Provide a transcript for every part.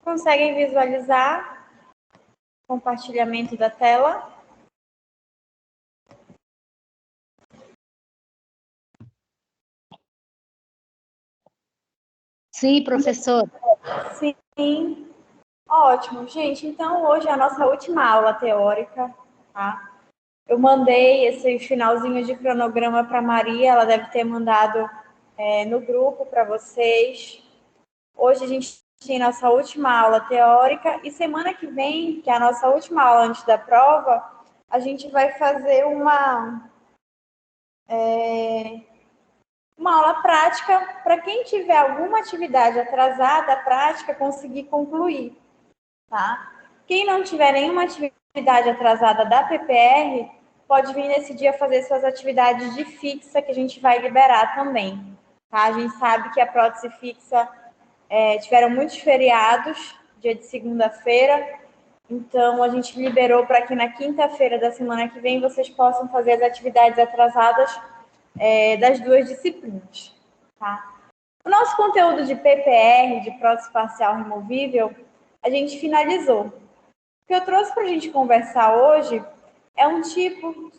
Conseguem visualizar o compartilhamento da tela? Sim, professor. Sim. Ótimo, gente. Então, hoje é a nossa última aula teórica, tá? Eu mandei esse finalzinho de cronograma para a Maria, ela deve ter mandado no grupo para vocês. Hoje a gente tem nossa última aula teórica e semana que vem, que é a nossa última aula antes da prova, a gente vai fazer uma aula prática para quem tiver alguma atividade atrasada, a prática conseguir concluir, tá? Quem não tiver nenhuma atividade atrasada da PPR, pode vir nesse dia fazer suas atividades de fixa, que a gente vai liberar também, tá? A gente sabe que a prótese fixa tiveram muitos feriados, dia de segunda-feira, então a gente liberou para que na quinta-feira da semana que vem vocês possam fazer as atividades atrasadas das duas disciplinas, tá? O nosso conteúdo de PPR, de prótese parcial removível, a gente finalizou. O que eu trouxe para a gente conversar hoje é um tipo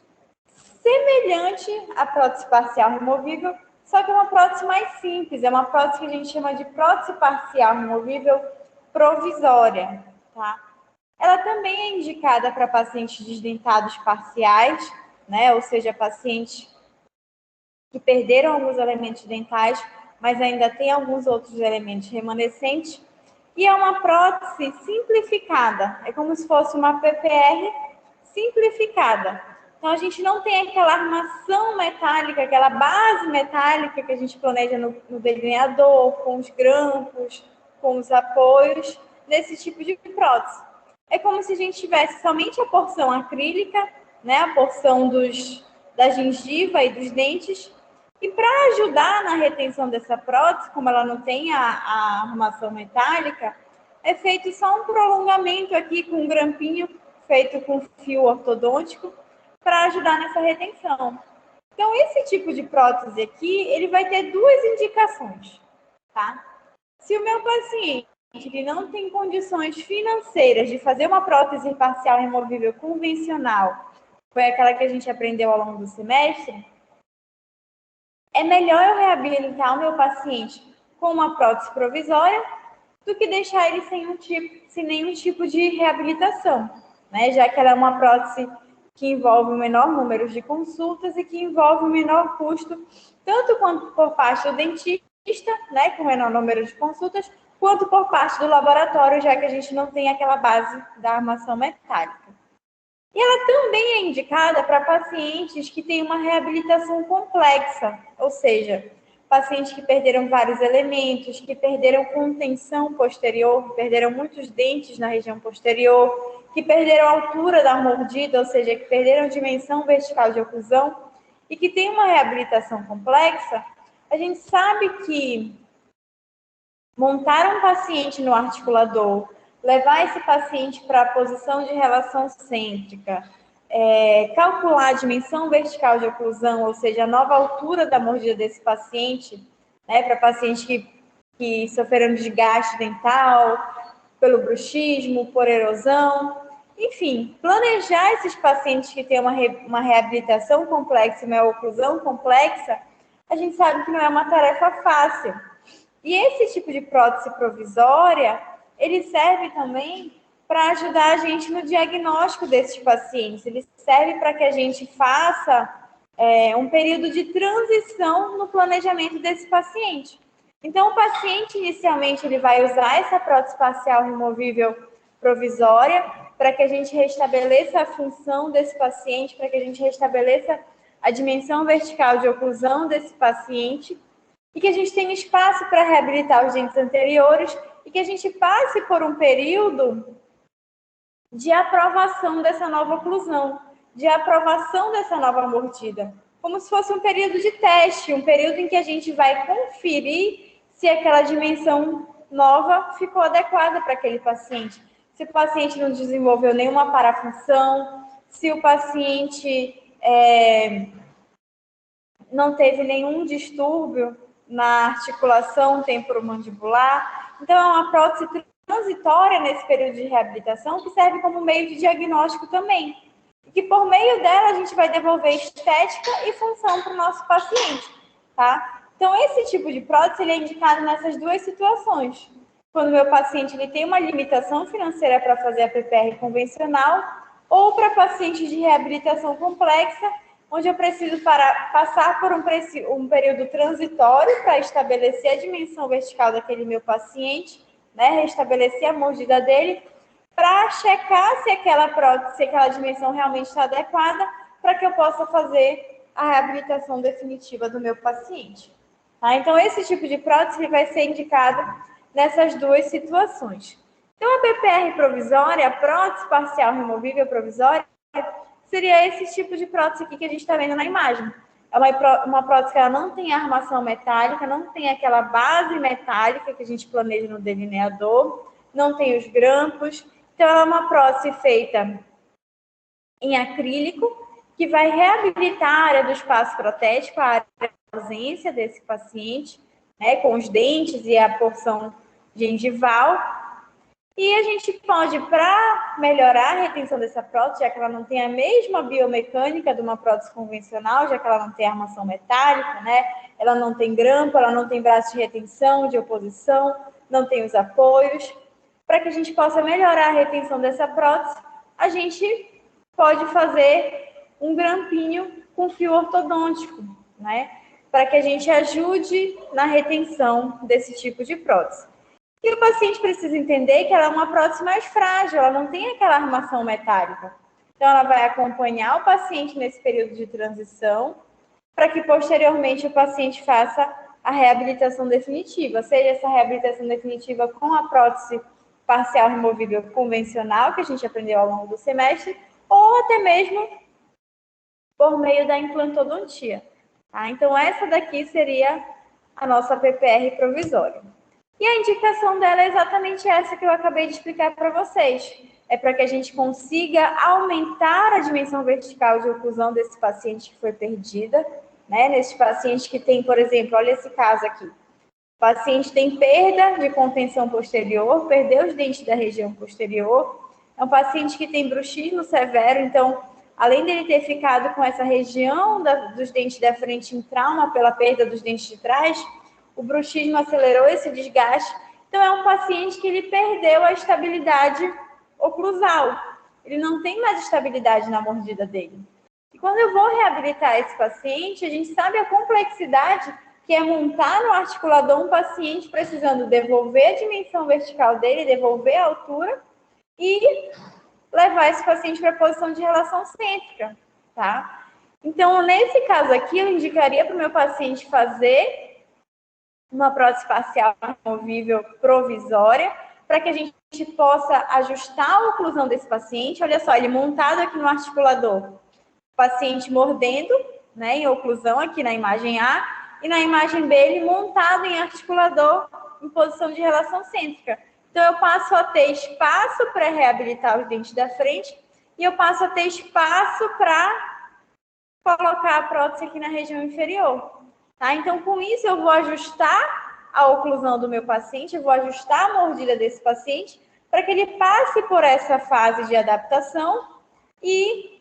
semelhante à prótese parcial removível, só que é uma prótese mais simples, é uma prótese que a gente chama de prótese parcial removível provisória, tá? Ela também é indicada para pacientes desdentados parciais, né? Ou seja, pacientes que perderam alguns elementos dentais, mas ainda tem alguns outros elementos remanescentes. E é uma prótese simplificada, é como se fosse uma PPR simplificada. Então, a gente não tem aquela armação metálica, aquela base metálica que a gente planeja no delineador, com os grampos, com os apoios, nesse tipo de prótese. É como se a gente tivesse somente a porção acrílica, né, a porção da gengiva e dos dentes. E para ajudar na retenção dessa prótese, como ela não tem a armação metálica, é feito só um prolongamento aqui com um grampinho feito com fio ortodôntico para ajudar nessa retenção. Então, esse tipo de prótese aqui, ele vai ter duas indicações, tá? Se o meu paciente ele não tem condições financeiras de fazer uma prótese parcial removível convencional, foi aquela que a gente aprendeu ao longo do semestre, é melhor eu reabilitar o meu paciente com uma prótese provisória do que deixar ele sem nenhum tipo de reabilitação, né? Já que ela é uma prótese que envolve um menor número de consultas e que envolve um menor custo, tanto quanto por parte do dentista, né, com menor número de consultas, quanto por parte do laboratório, já que a gente não tem aquela base da armação metálica. E ela também é indicada para pacientes que têm uma reabilitação complexa, ou seja, pacientes que perderam vários elementos, que perderam contenção posterior, que perderam muitos dentes na região posterior, que perderam a altura da mordida, ou seja, que perderam dimensão vertical de oclusão e que têm uma reabilitação complexa. A gente sabe que montar um paciente no articulador, levar esse paciente para a posição de relação cêntrica, calcular a dimensão vertical de oclusão, ou seja, a nova altura da mordida desse paciente, né, para pacientes que sofreram desgaste dental, pelo bruxismo, por erosão, enfim, planejar esses pacientes que têm uma reabilitação complexa, uma oclusão complexa, a gente sabe que não é uma tarefa fácil. E esse tipo de prótese provisória, ele serve também para ajudar a gente no diagnóstico desses pacientes. Ele serve para que a gente faça um período de transição no planejamento desse paciente. Então, o paciente, inicialmente, ele vai usar essa prótese parcial removível provisória para que a gente restabeleça a função desse paciente, para que a gente restabeleça a dimensão vertical de oclusão desse paciente, e que a gente tenha espaço para reabilitar os dentes anteriores e que a gente passe por um período de aprovação dessa nova oclusão, de aprovação dessa nova mordida, como se fosse um período de teste, um período em que a gente vai conferir se aquela dimensão nova ficou adequada para aquele paciente, se o paciente não desenvolveu nenhuma parafunção, se o paciente não teve nenhum distúrbio na articulação temporomandibular. Então, é uma prótese transitória nesse período de reabilitação que serve como meio de diagnóstico também. E que por meio dela a gente vai devolver estética e função para o nosso paciente, tá? Então, esse tipo de prótese ele é indicado nessas duas situações. Quando o meu paciente ele tem uma limitação financeira para fazer a PPR convencional ou para pacientes de reabilitação complexa, onde eu preciso passar por um período transitório para estabelecer a dimensão vertical daquele meu paciente, né, restabelecer a mordida dele, para checar se aquela prótese, se aquela dimensão realmente está adequada, para que eu possa fazer a reabilitação definitiva do meu paciente. Tá? Então, esse tipo de prótese vai ser indicado nessas duas situações. Então, a PPR provisória, a prótese parcial removível provisória, seria esse tipo de prótese aqui que a gente está vendo na imagem. É uma prótese que ela não tem armação metálica, não tem aquela base metálica que a gente planeja no delineador, não tem os grampos. Então, ela é uma prótese feita em acrílico, que vai reabilitar a área do espaço protético, a área de ausência desse paciente, né, com os dentes e a porção gengival. E a gente pode, para melhorar a retenção dessa prótese, já que ela não tem a mesma biomecânica de uma prótese convencional, já que ela não tem armação metálica, né? Ela não tem grampo, ela não tem braço de retenção, de oposição, não tem os apoios. Para que a gente possa melhorar a retenção dessa prótese, a gente pode fazer um grampinho com fio ortodôntico, né? Para que a gente ajude na retenção desse tipo de prótese. E o paciente precisa entender que ela é uma prótese mais frágil, ela não tem aquela armação metálica. Então, ela vai acompanhar o paciente nesse período de transição, para que posteriormente o paciente faça a reabilitação definitiva, seja essa reabilitação definitiva com a prótese parcial removível convencional, que a gente aprendeu ao longo do semestre, ou até mesmo por meio da implantodontia. Tá? Então, essa daqui seria a nossa PPR provisória. E a indicação dela é exatamente essa que eu acabei de explicar para vocês. É para que a gente consiga aumentar a dimensão vertical de oclusão desse paciente que foi perdida, né? Nesse paciente que tem, por exemplo, olha esse caso aqui. O paciente tem perda de contenção posterior, perdeu os dentes da região posterior. É um paciente que tem bruxismo severo, então, além dele ter ficado com essa região dos dentes da frente em trauma pela perda dos dentes de trás, o bruxismo acelerou esse desgaste. Então, é um paciente que ele perdeu a estabilidade oclusal. Ele não tem mais estabilidade na mordida dele. E quando eu vou reabilitar esse paciente, a gente sabe a complexidade que é montar no articulador um paciente precisando devolver a dimensão vertical dele, devolver a altura e levar esse paciente para a posição de relação cêntrica, tá? Então, nesse caso aqui, eu indicaria para o meu paciente fazer uma prótese parcial removível provisória, para que a gente possa ajustar a oclusão desse paciente. Olha só, ele montado aqui no articulador, o paciente mordendo, né, em oclusão aqui na imagem A, e na imagem B ele montado em articulador em posição de relação cêntrica. Então, eu passo a ter espaço para reabilitar os dentes da frente e eu passo a ter espaço para colocar a prótese aqui na região inferior. Tá? Então, com isso, eu vou ajustar a oclusão do meu paciente, eu vou ajustar a mordida desse paciente para que ele passe por essa fase de adaptação e,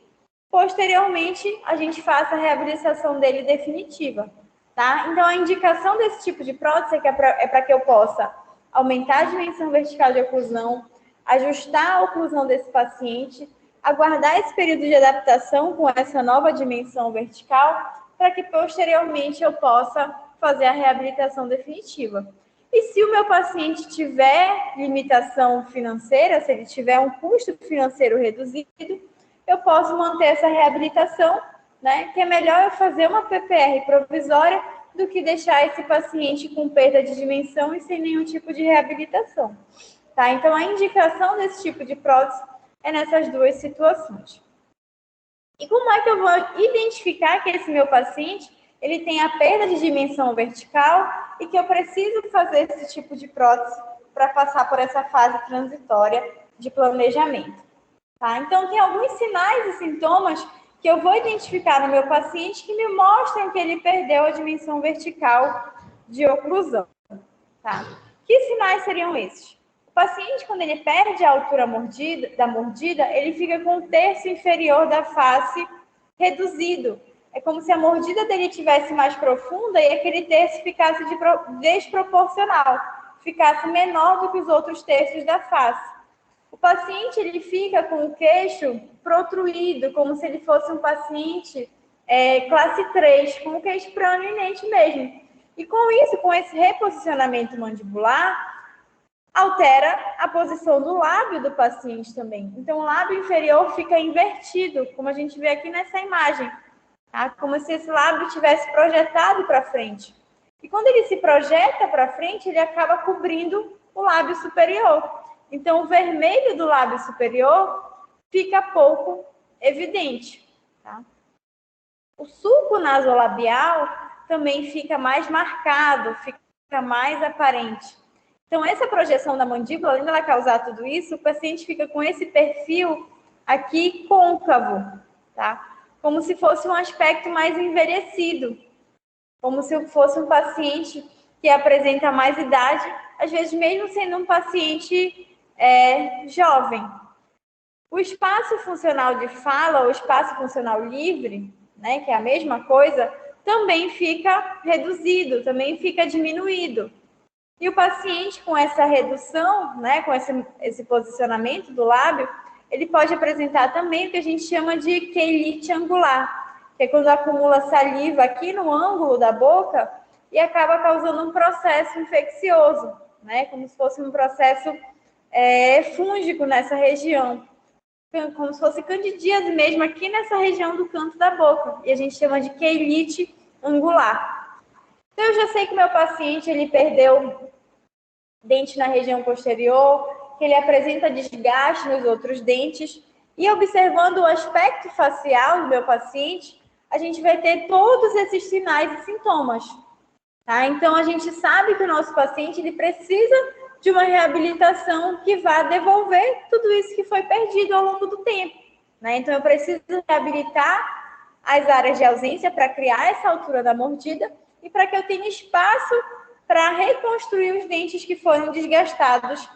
posteriormente, a gente faça a reabilitação dele definitiva. Tá? Então, a indicação desse tipo de prótese é para que eu possa aumentar a dimensão vertical de oclusão, ajustar a oclusão desse paciente, aguardar esse período de adaptação com essa nova dimensão vertical, para que posteriormente eu possa fazer a reabilitação definitiva. E se o meu paciente tiver limitação financeira, se ele tiver um custo financeiro reduzido, eu posso manter essa reabilitação, né? Que é melhor eu fazer uma PPR provisória do que deixar esse paciente com perda de dimensão e sem nenhum tipo de reabilitação. Tá? Então, a indicação desse tipo de prótese é nessas duas situações. E como é que eu vou identificar que esse meu paciente ele tem a perda de dimensão vertical e que eu preciso fazer esse tipo de prótese para passar por essa fase transitória de planejamento? Tá? Então, tem alguns sinais e sintomas que eu vou identificar no meu paciente que me mostram que ele perdeu a dimensão vertical de oclusão. Tá? Que sinais seriam esses? paciente, quando ele perde a altura da mordida, ele fica com o terço inferior da face reduzido. É como se a mordida dele tivesse mais profunda e aquele terço ficasse desproporcional, ficasse menor do que os outros terços da face. O paciente ele fica com o queixo protruído, como se ele fosse um paciente classe 3, com o queixo proeminente mesmo. E com isso, com esse reposicionamento mandibular, altera a posição do lábio do paciente também. Então, o lábio inferior fica invertido, como a gente vê aqui nessa imagem, tá? Como se esse lábio tivesse projetado para frente. E quando ele se projeta para frente, ele acaba cobrindo o lábio superior. Então, o vermelho do lábio superior fica pouco evidente, tá? O sulco nasolabial também fica mais marcado, fica mais aparente. Então, essa projeção da mandíbula, além dela causar tudo isso, o paciente fica com esse perfil aqui côncavo, tá? Como se fosse um aspecto mais envelhecido, como se fosse um paciente que apresenta mais idade, às vezes mesmo sendo um paciente jovem. O espaço funcional de fala, ou espaço funcional livre, né, que é a mesma coisa, também fica reduzido, também fica diminuído. E o paciente com essa redução, né, com esse posicionamento do lábio, ele pode apresentar também o que a gente chama de queilite angular, que é quando acumula saliva aqui no ângulo da boca e acaba causando um processo infeccioso, né, como se fosse um processo fúngico nessa região, como se fosse candidíase mesmo aqui nessa região do canto da boca, e a gente chama de queilite angular. Então, eu já sei que o meu paciente ele perdeu dente na região posterior, que ele apresenta desgaste nos outros dentes, e observando o aspecto facial do meu paciente, a gente vai ter todos esses sinais e sintomas. Tá? Então, a gente sabe que o nosso paciente ele precisa de uma reabilitação que vá devolver tudo isso que foi perdido ao longo do tempo. Né? Então, eu preciso reabilitar as áreas de ausência para criar essa altura da mordida e para que eu tenha espaço para reconstruir os dentes que foram desgastados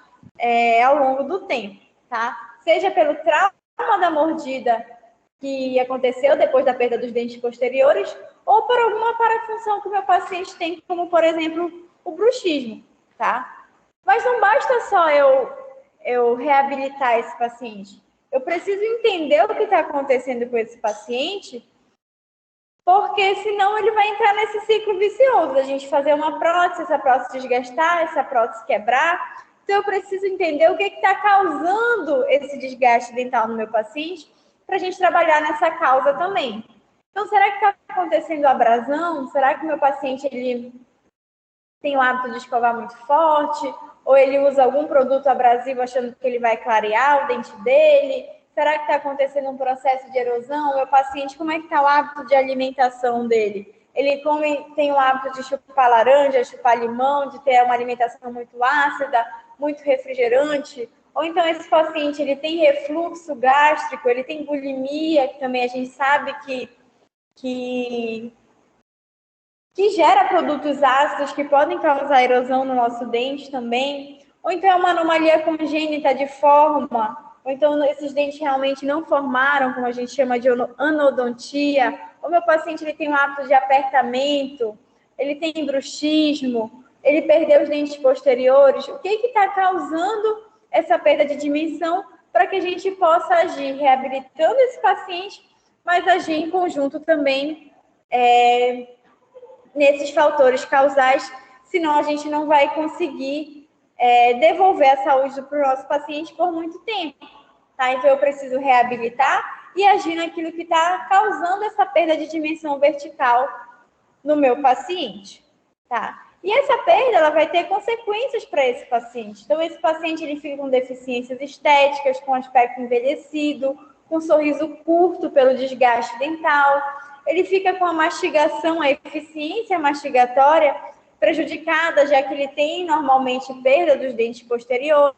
ao longo do tempo. Tá? Seja pelo trauma da mordida que aconteceu depois da perda dos dentes posteriores, ou por alguma parafunção que o meu paciente tem, como, por exemplo, o bruxismo, tá? Mas não basta só eu reabilitar esse paciente. Eu preciso entender o que está acontecendo com esse paciente, porque senão ele vai entrar nesse ciclo vicioso, a gente fazer uma prótese, essa prótese desgastar, essa prótese quebrar. Então, eu preciso entender o que está causando esse desgaste dental no meu paciente, para a gente trabalhar nessa causa também. Então, será que está acontecendo abrasão? Será que o meu paciente ele tem o hábito de escovar muito forte? Ou ele usa algum produto abrasivo achando que ele vai clarear o dente dele? Será que está acontecendo um processo de erosão? O meu paciente, como é que está o hábito de alimentação dele? Ele tem o hábito de chupar laranja, chupar limão, de ter uma alimentação muito ácida, muito refrigerante? Ou então esse paciente ele tem refluxo gástrico, ele tem bulimia, que também a gente sabe que gera produtos ácidos que podem causar erosão no nosso dente também. Ou então é uma anomalia congênita de forma, ou então esses dentes realmente não formaram, como a gente chama de anodontia. O meu paciente ele tem um hábito de apertamento, ele tem bruxismo, ele perdeu os dentes posteriores. O que está causando essa perda de dimensão para que a gente possa agir reabilitando esse paciente, mas agir em conjunto também nesses fatores causais, senão a gente não vai conseguir devolver a saúde para o nosso paciente por muito tempo. Tá? Então, eu preciso reabilitar e agir naquilo que está causando essa perda de dimensão vertical no meu paciente. Tá? E essa perda ela vai ter consequências para esse paciente. Então, esse paciente ele fica com deficiências estéticas, com aspecto envelhecido, com sorriso curto pelo desgaste dental. Ele fica com a mastigação, a eficiência mastigatória prejudicada, já que ele tem normalmente perda dos dentes posteriores.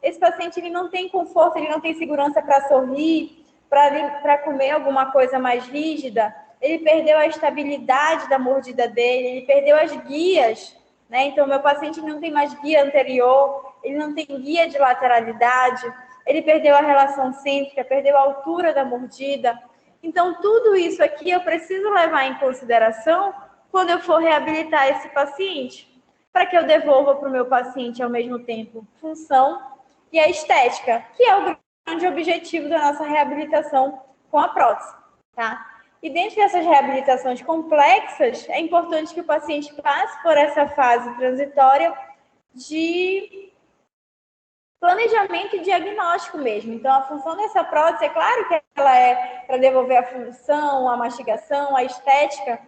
Esse paciente ele não tem conforto, ele não tem segurança para sorrir, para comer alguma coisa mais rígida. Ele perdeu a estabilidade da mordida dele, ele perdeu as guias, né? Então, meu paciente não tem mais guia anterior, ele não tem guia de lateralidade, ele perdeu a relação cêntrica, perdeu a altura da mordida. Então, tudo isso aqui eu preciso levar em consideração quando eu for reabilitar esse paciente, para que eu devolva para o meu paciente, ao mesmo tempo, função e a estética, que é o grande objetivo da nossa reabilitação com a prótese, tá? E dentro dessas reabilitações complexas, é importante que o paciente passe por essa fase transitória de planejamento e diagnóstico mesmo. Então, a função dessa prótese, é claro que ela é para devolver a função, a mastigação, a estética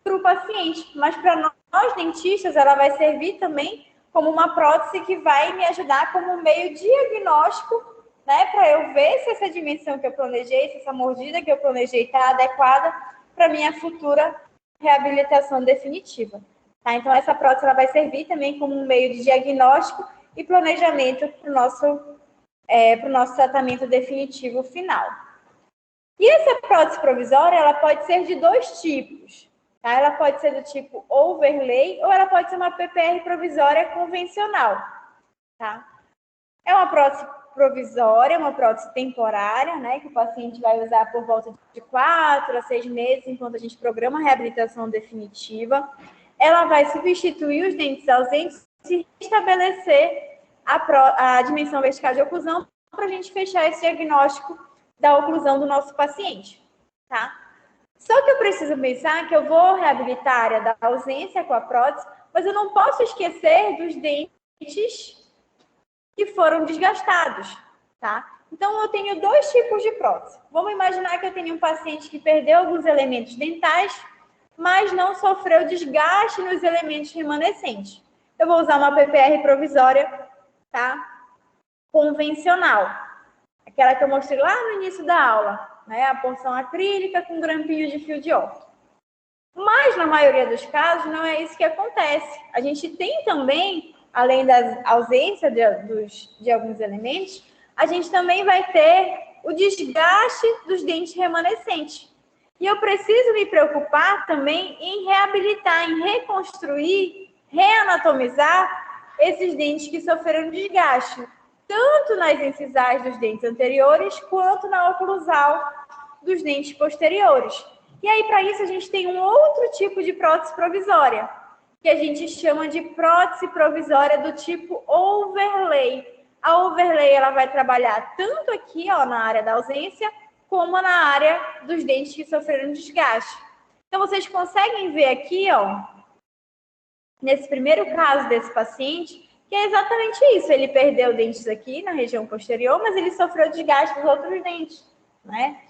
para o paciente, mas para nós dentistas, ela vai servir também como uma prótese que vai me ajudar como meio diagnóstico, né, para eu ver se essa dimensão que eu planejei, se essa mordida que eu planejei está adequada para minha futura reabilitação definitiva. Tá? Então, essa prótese ela vai servir também como um meio de diagnóstico e planejamento para o nosso tratamento definitivo final. E essa prótese provisória, ela pode ser de dois tipos. Tá? Ela pode ser do tipo overlay ou ela pode ser uma PPR provisória convencional. Tá? É uma prótese provisória, uma prótese temporária, né, que o paciente vai usar por volta de 4 a 6 meses, enquanto a gente programa a reabilitação definitiva. Ela vai substituir os dentes ausentes e estabelecer a dimensão vertical de oclusão para a gente fechar esse diagnóstico da oclusão do nosso paciente, tá? Só que eu preciso pensar que eu vou reabilitar a área da ausência com a prótese, mas eu não posso esquecer dos dentes que foram desgastados, tá? Então, eu tenho dois tipos de prótese. Vamos imaginar que eu tenho um paciente que perdeu alguns elementos dentais, mas não sofreu desgaste nos elementos remanescentes. Eu vou usar uma PPR provisória, tá? Convencional. Aquela que eu mostrei lá no início da aula, né? A porção acrílica com grampinho de fio de orto. Mas, na maioria dos casos, não é isso que acontece. A gente tem também, além da ausência de alguns elementos, a gente também vai ter o desgaste dos dentes remanescentes. E eu preciso me preocupar também em reabilitar, em reconstruir, reanatomizar esses dentes que sofreram desgaste, tanto nas incisais dos dentes anteriores, quanto na oclusal dos dentes posteriores. E aí, para isso, a gente tem um outro tipo de prótese provisória, que a gente chama de prótese provisória do tipo overlay. A overlay, ela vai trabalhar tanto aqui, ó, na área da ausência, como na área dos dentes que sofreram desgaste. Então, vocês conseguem ver aqui, ó, nesse primeiro caso desse paciente, que é exatamente isso. Ele perdeu dentes aqui na região posterior, mas ele sofreu desgaste dos outros dentes, né?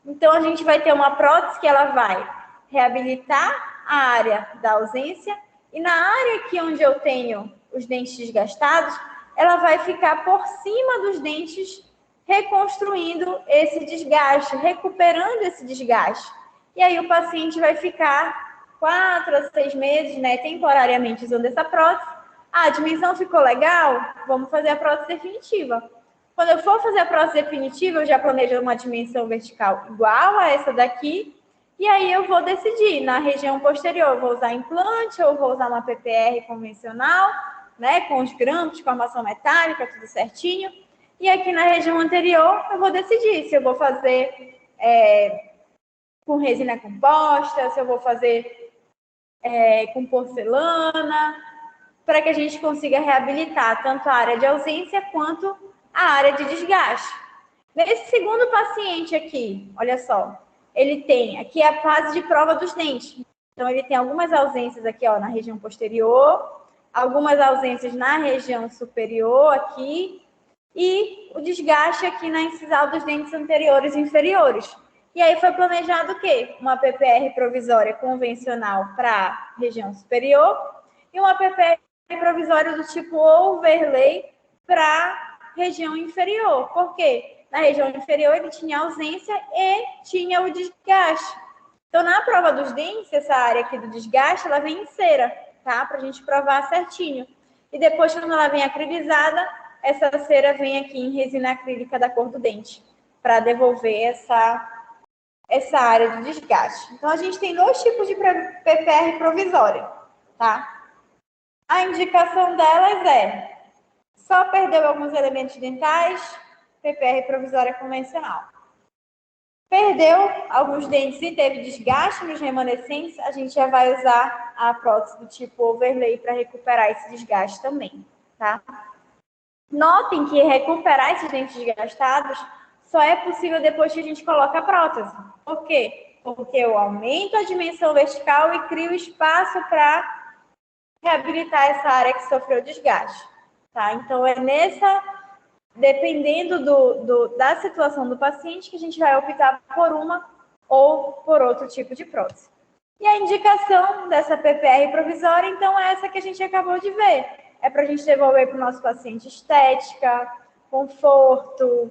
Então, a gente vai ter uma prótese que ela vai reabilitar a área da ausência e na área aqui onde eu tenho os dentes desgastados, ela vai ficar por cima dos dentes, reconstruindo esse desgaste, recuperando esse desgaste. E aí o paciente vai ficar 4 a 6 meses, né, temporariamente usando essa prótese. Ah, a dimensão ficou legal? Vamos fazer a prótese definitiva. Quando eu for fazer a prótese definitiva, eu já planejo uma dimensão vertical igual a essa daqui, e aí eu vou decidir, na região posterior, eu vou usar implante ou vou usar uma PPR convencional, né, com os grampos, com armação metálica, tudo certinho. E aqui na região anterior, eu vou decidir se eu vou fazer com resina composta, se eu vou fazer com porcelana, para que a gente consiga reabilitar tanto a área de ausência quanto a área de desgaste. Nesse segundo paciente aqui, olha só, ele tem aqui a fase de prova dos dentes. Então, ele tem algumas ausências aqui, ó, na região posterior, algumas ausências na região superior aqui, e o desgaste aqui na incisal dos dentes anteriores e inferiores. E aí foi planejado o quê? Uma PPR provisória convencional para a região superior e uma PPR provisória do tipo overlay para a região inferior. Por quê? Na região inferior ele tinha ausência e tinha o desgaste. Então, na prova dos dentes, essa área aqui do desgaste, ela vem em cera, tá? Para a gente provar certinho. E depois, quando ela vem acrilizada, essa cera vem aqui em resina acrílica da cor do dente, para devolver essa área de desgaste. Então, a gente tem dois tipos de PPR provisória, tá? A indicação delas é, Só perdeu alguns elementos dentais, PPR provisória convencional. Perdeu alguns dentes e teve desgaste nos remanescentes, a gente já vai usar a prótese do tipo overlay para recuperar esse desgaste também, tá? Notem que recuperar esses dentes desgastados só é possível depois que a gente coloca a prótese. Por quê? Porque eu aumento a dimensão vertical e crio espaço para reabilitar essa área que sofreu desgaste, tá? Então, dependendo da situação do paciente, que a gente vai optar por uma ou por outro tipo de prótese. E a indicação dessa PPR provisória, então, é essa que a gente acabou de ver. É para a gente devolver para o nosso paciente estética, conforto,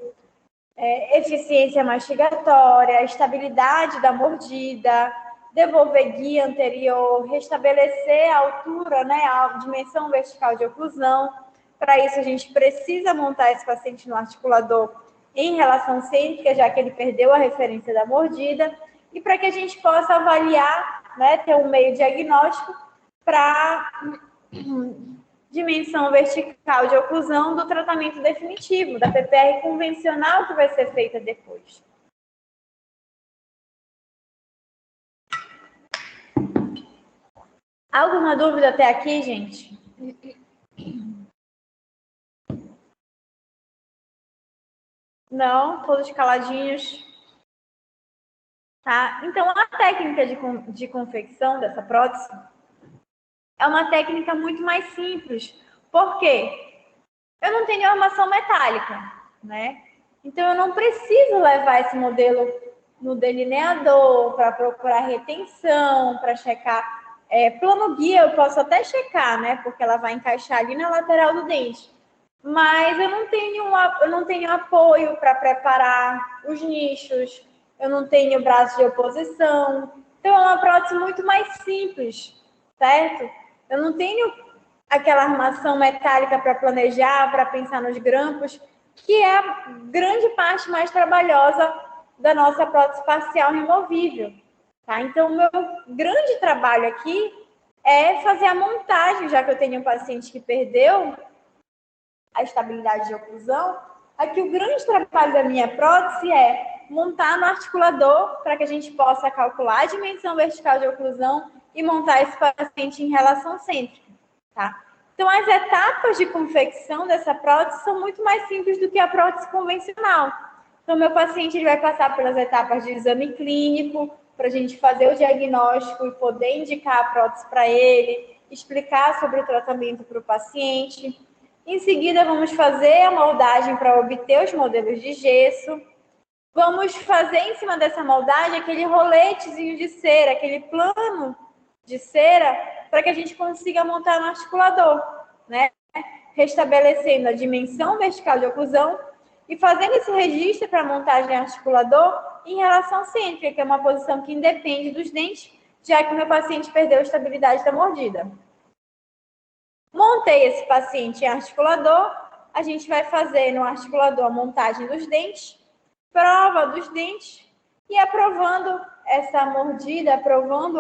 eficiência mastigatória, estabilidade da mordida, devolver guia anterior, restabelecer a altura, né, a dimensão vertical de oclusão. Para isso, a gente precisa montar esse paciente no articulador em relação cêntrica, já que ele perdeu a referência da mordida, e para que a gente possa avaliar, né, ter um meio diagnóstico para dimensão vertical de oclusão do tratamento definitivo, da PPR convencional que vai ser feita depois. Alguma dúvida até aqui, gente? Não? Todos caladinhos? Tá? Então, a técnica de confecção dessa prótese é uma técnica muito mais simples. Por quê? Eu não tenho armação metálica, né? Então, eu não preciso levar esse modelo no delineador para procurar retenção, para checar. Plano guia eu posso até checar, né? Porque ela vai encaixar ali na lateral do dente. Mas eu não tenho apoio para preparar os nichos, eu não tenho braço de oposição. Então, é uma prótese muito mais simples, certo? Eu não tenho aquela armação metálica para planejar, para pensar nos grampos, que é a grande parte mais trabalhosa da nossa prótese facial removível. Tá? Então, o meu grande trabalho aqui é fazer a montagem, já que eu tenho um paciente que perdeu a estabilidade de oclusão. Aqui, o grande trabalho da minha prótese é montar no articulador para que a gente possa calcular a dimensão vertical de oclusão e montar esse paciente em relação cêntrica. Tá? Então, as etapas de confecção dessa prótese são muito mais simples do que a prótese convencional. Então, meu paciente ele vai passar pelas etapas de exame clínico, para a gente fazer o diagnóstico e poder indicar a prótese para ele, explicar sobre o tratamento para o paciente. Em seguida, vamos fazer a moldagem para obter os modelos de gesso. Vamos fazer em cima dessa moldagem aquele roletezinho de cera, aquele plano de cera, para que a gente consiga montar no articulador, né? Restabelecendo a dimensão vertical de oclusão e fazendo esse registro para montagem articulador em relação cêntrica, que é uma posição que independe dos dentes, já que o meu paciente perdeu a estabilidade da mordida. Montei esse paciente em articulador, a gente vai fazer no articulador a montagem dos dentes, prova dos dentes e aprovando essa mordida, aprovando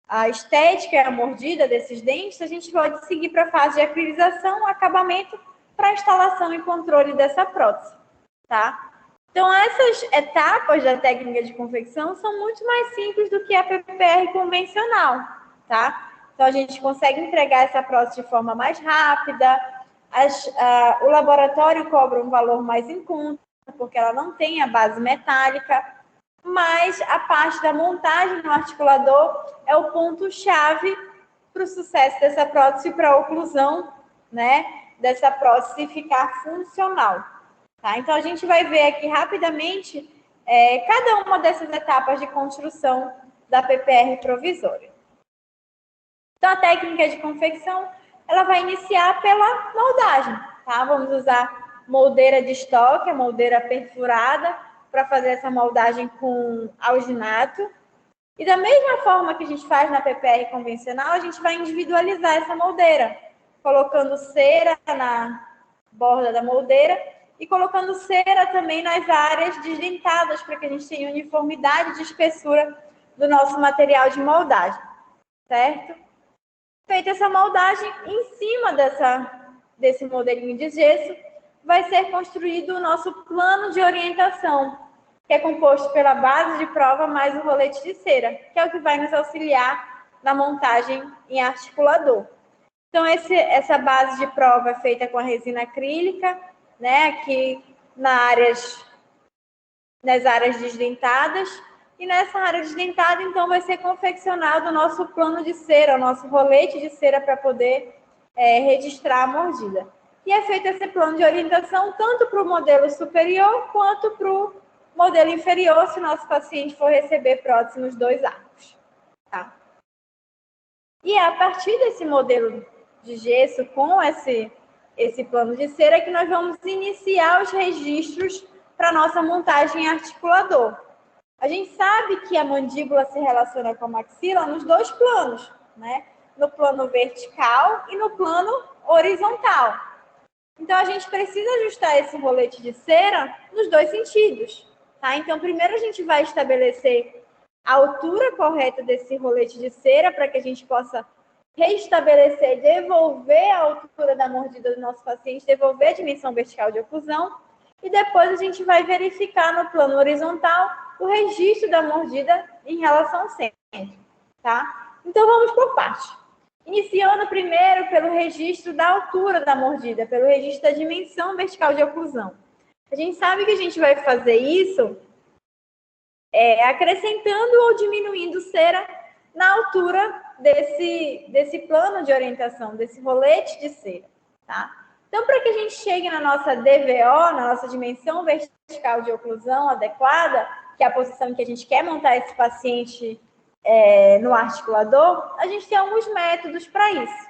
a estética e a mordida desses dentes, a gente pode seguir para a fase de acrilização, acabamento, para instalação e controle dessa prótese, tá? Então, essas etapas da técnica de confecção são muito mais simples do que a PPR convencional, tá? Então, a gente consegue entregar essa prótese de forma mais rápida, o laboratório cobra um valor mais em conta, porque ela não tem a base metálica, mas a parte da montagem no articulador é o ponto-chave para o sucesso dessa prótese e para a oclusão, né, dessa prótese ficar funcional. Tá? Então, a gente vai ver aqui rapidamente cada uma dessas etapas de construção da PPR provisória. Então, a técnica de confecção, ela vai iniciar pela moldagem, tá? Vamos usar moldeira de estoque, a moldeira perfurada, para fazer essa moldagem com alginato. E da mesma forma que a gente faz na PPR convencional, a gente vai individualizar essa moldeira, colocando cera na borda da moldeira e colocando cera também nas áreas desdentadas, para que a gente tenha uniformidade de espessura do nosso material de moldagem, certo? Feita essa moldagem, em cima dessa desse modelinho de gesso, vai ser construído o nosso plano de orientação, que é composto pela base de prova mais o rolete de cera, que é o que vai nos auxiliar na montagem em articulador. Então, essa base de prova é feita com a resina acrílica, né, aqui nas áreas desdentadas, e nessa área desdentada, então, vai ser confeccionado o nosso plano de cera, o nosso rolete de cera para poder registrar a mordida. E é feito esse plano de orientação tanto para o modelo superior quanto para o modelo inferior, se o nosso paciente for receber prótese nos 2 arcos. Tá? E é a partir desse modelo de gesso, com esse plano de cera, que nós vamos iniciar os registros para a nossa montagem em articulador. A gente sabe que a mandíbula se relaciona com a maxila nos 2 planos, né? No plano vertical e no plano horizontal. Então, a gente precisa ajustar esse rolete de cera nos 2 sentidos, tá? Então, primeiro a gente vai estabelecer a altura correta desse rolete de cera para que a gente possa restabelecer, devolver a altura da mordida do nosso paciente, devolver a dimensão vertical de oclusão, e depois a gente vai verificar no plano horizontal o registro da mordida em relação ao centro, tá? Então, vamos por parte. Iniciando primeiro pelo registro da altura da mordida, pelo registro da dimensão vertical de oclusão. A gente sabe que a gente vai fazer isso acrescentando ou diminuindo cera na altura desse plano de orientação, desse rolete de cera, tá? Então, para que a gente chegue na nossa DVO, na nossa dimensão vertical de oclusão adequada, que é a posição em que a gente quer montar esse paciente no articulador, a gente tem alguns métodos para isso.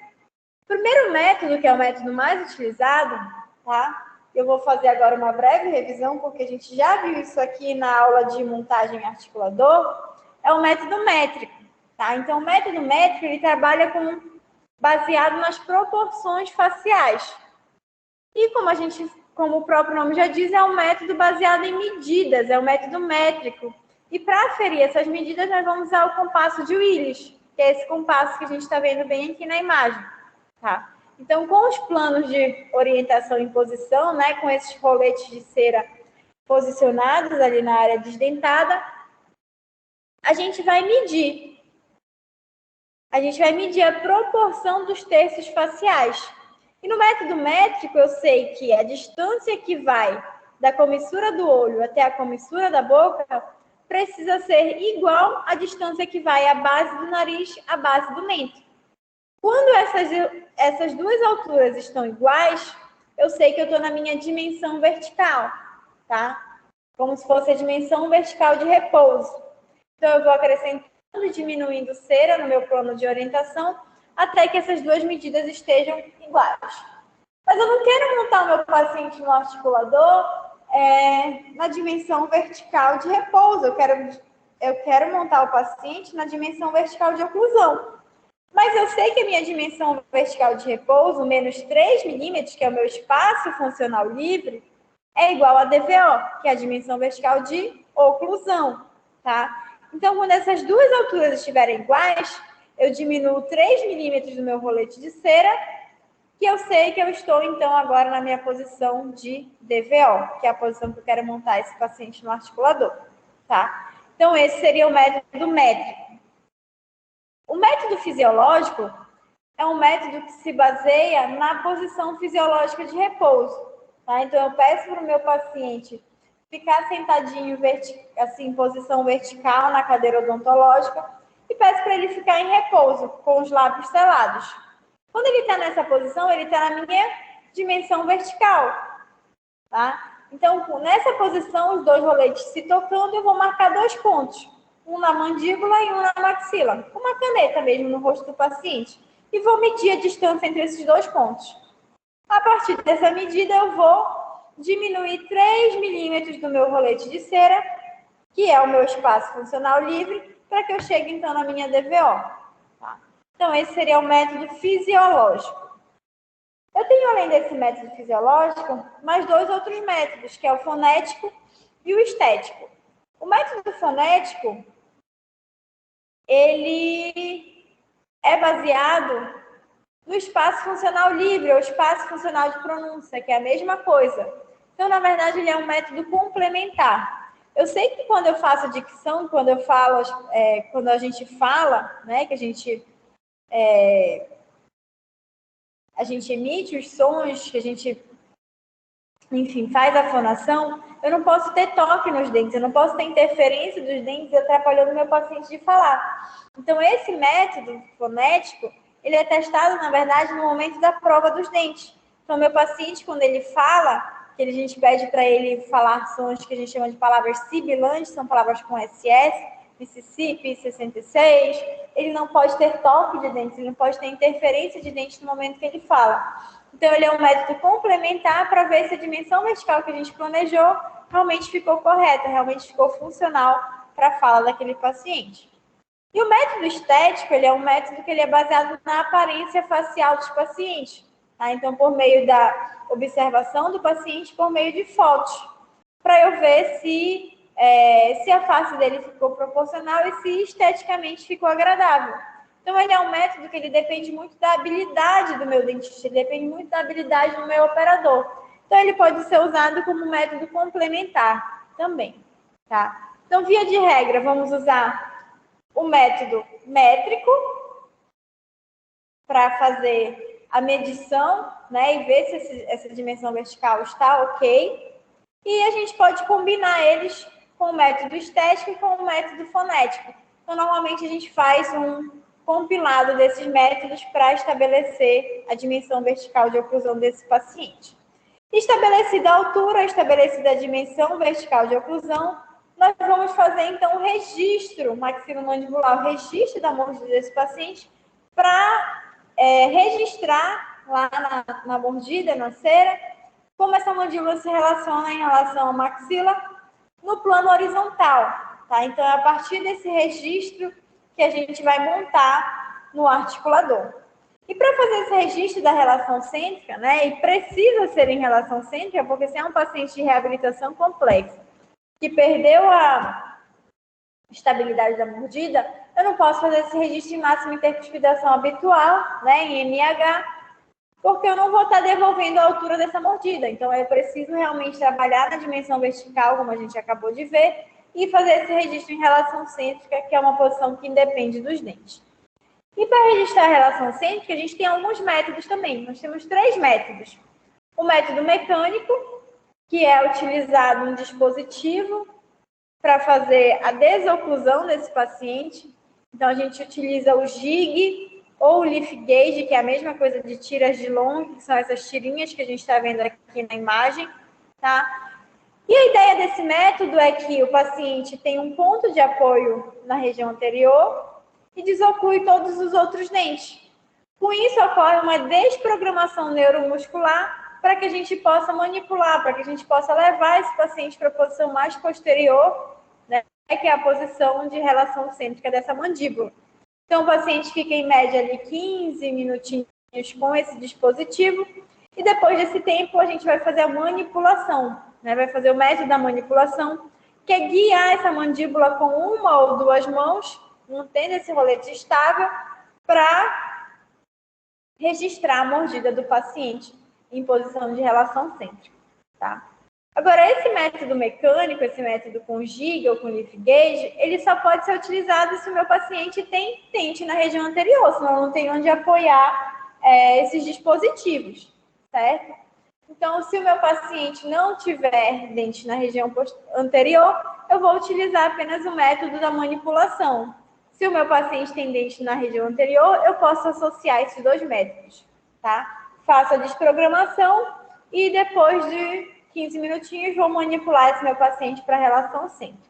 O primeiro método, que é o método mais utilizado, tá? Eu vou fazer agora uma breve revisão, porque a gente já viu isso aqui na aula de montagem em articulador, é o método métrico, tá? Então, o método métrico, ele trabalha baseado nas proporções faciais. E como o próprio nome já diz, é um método baseado em medidas, é um método métrico. E para aferir essas medidas, nós vamos usar o compasso de Willis, que é esse compasso que a gente está vendo bem aqui na imagem, tá? Então, com os planos de orientação em posição, né, com esses roletes de cera posicionados ali na área desdentada, a gente vai medir. A gente vai medir a proporção dos terços faciais. E no método métrico, eu sei que a distância que vai da comissura do olho até a comissura da boca precisa ser igual à distância que vai a base do nariz à base do mento. Quando essas 2 alturas estão iguais, eu sei que eu estou na minha dimensão vertical, tá? Como se fosse a dimensão vertical de repouso. Então, eu vou acrescentando e diminuindo cera no meu plano de orientação até que essas 2 medidas estejam iguais. Mas eu não quero montar o meu paciente no articulador na dimensão vertical de repouso. Eu quero montar o paciente na dimensão vertical de oclusão. Mas eu sei que a minha dimensão vertical de repouso, menos 3 milímetros, que é o meu espaço funcional livre, é igual a DVO, que é a dimensão vertical de oclusão, tá? Então, quando essas 2 alturas estiverem iguais, eu diminuo 3 milímetros do meu rolete de cera, que eu sei que eu estou, então, agora na minha posição de DVO, que é a posição que eu quero montar esse paciente no articulador, tá? Então, esse seria o método métrico. O método fisiológico é um método que se baseia na posição fisiológica de repouso, tá? Então, eu peço para o meu paciente ficar sentadinho, assim, em posição vertical na cadeira odontológica e peço para ele ficar em repouso, com os lábios selados. Quando ele está nessa posição, ele está na minha dimensão vertical, tá? Então, nessa posição, os 2 roletes se tocando, eu vou marcar 2 pontos. Um na mandíbula e um na maxila. Com uma caneta mesmo no rosto do paciente. E vou medir a distância entre esses 2 pontos. A partir dessa medida, eu vou diminuir 3 milímetros do meu rolete de cera, que é o meu espaço funcional livre, para que eu chegue, então, na minha DVO. Tá? Então, esse seria o método fisiológico. Eu tenho, além desse método fisiológico, mais 2 outros métodos, que é o fonético e o estético. O método fonético, ele é baseado no espaço funcional livre ou espaço funcional de pronúncia, que é a mesma coisa. Então, na verdade, ele é um método complementar. Eu sei que quando eu faço dicção, quando eu falo, quando a gente fala, né, que a gente emite os sons, que a gente, enfim, faz a fonação, eu não posso ter toque nos dentes, eu não posso ter interferência dos dentes atrapalhando o meu paciente de falar. Então, esse método fonético, ele é testado, na verdade, no momento da prova dos dentes. Então, meu paciente, quando ele fala, que a gente pede para ele falar sons que a gente chama de palavras sibilantes, são palavras com SS, Mississippi, 66, ele não pode ter toque de dentes, ele não pode ter interferência de dentes no momento que ele fala. Então, ele é um método complementar para ver se a dimensão vertical que a gente planejou realmente ficou correta, realmente ficou funcional para a fala daquele paciente. E o método estético, ele é um método que ele é baseado na aparência facial dos pacientes. Tá? Então, por meio da observação do paciente, por meio de fotos, para eu ver se a face dele ficou proporcional e se esteticamente ficou agradável. Então, ele é um método que ele depende muito da habilidade do meu dentista, ele depende muito da habilidade do meu operador. Então, ele pode ser usado como método complementar também. Tá? Então, via de regra, vamos usar o método métrico para fazer a medição, né, e ver se essa dimensão vertical está ok. E a gente pode combinar eles com o método estético e com o método fonético. Então, normalmente, a gente faz um compilado desses métodos para estabelecer a dimensão vertical de oclusão desse paciente. Estabelecida a altura, estabelecida a dimensão vertical de oclusão, nós vamos fazer, então, o registro maxilomandibular, o registro da mordida desse paciente para registrar lá na mordida, na cera, como essa mandíbula se relaciona em relação à maxila no plano horizontal, tá? Então, é a partir desse registro que a gente vai montar no articulador. E para fazer esse registro da relação cêntrica, né, e precisa ser em relação cêntrica, porque se é um paciente de reabilitação complexa, que perdeu a estabilidade da mordida, eu não posso fazer esse registro de máxima intercuspidação habitual, né, em MH, porque eu não vou estar devolvendo a altura dessa mordida. Então, eu preciso realmente trabalhar na dimensão vertical, como a gente acabou de ver, e fazer esse registro em relação cêntrica, que é uma posição que independe dos dentes. E para registrar a relação cêntrica, a gente tem alguns métodos também. Nós temos 3 métodos. O método mecânico, que é utilizado um dispositivo para fazer a desoclusão desse paciente. Então, a gente utiliza o jig ou o leaf gauge, que é a mesma coisa de tiras de Long, que são essas tirinhas que a gente está vendo aqui na imagem, tá? E a ideia desse método é que o paciente tem um ponto de apoio na região anterior e desoclui todos os outros dentes. Com isso, ocorre uma desprogramação neuromuscular para que a gente possa manipular, para que a gente possa levar esse paciente para a posição mais posterior, né, que é a posição de relação cêntrica dessa mandíbula. Então, o paciente fica em média ali 15 minutinhos com esse dispositivo e depois desse tempo a gente vai fazer a manipulação, né? Vai fazer o método da manipulação, que é guiar essa mandíbula com uma ou 2 mãos, mantendo esse rolete estável, para registrar a mordida do paciente em posição de relação cêntrica, tá? Agora, esse método mecânico, esse método com giga ou com leaf gauge, ele só pode ser utilizado se o meu paciente tem dente na região anterior, senão não tem onde apoiar esses dispositivos, certo? Então, se o meu paciente não tiver dente na região anterior, eu vou utilizar apenas o método da manipulação. Se o meu paciente tem dente na região anterior, eu posso associar esses 2 métodos, tá? Faço a desprogramação e depois de 15 minutinhos vou manipular esse meu paciente para a relação cêntrica.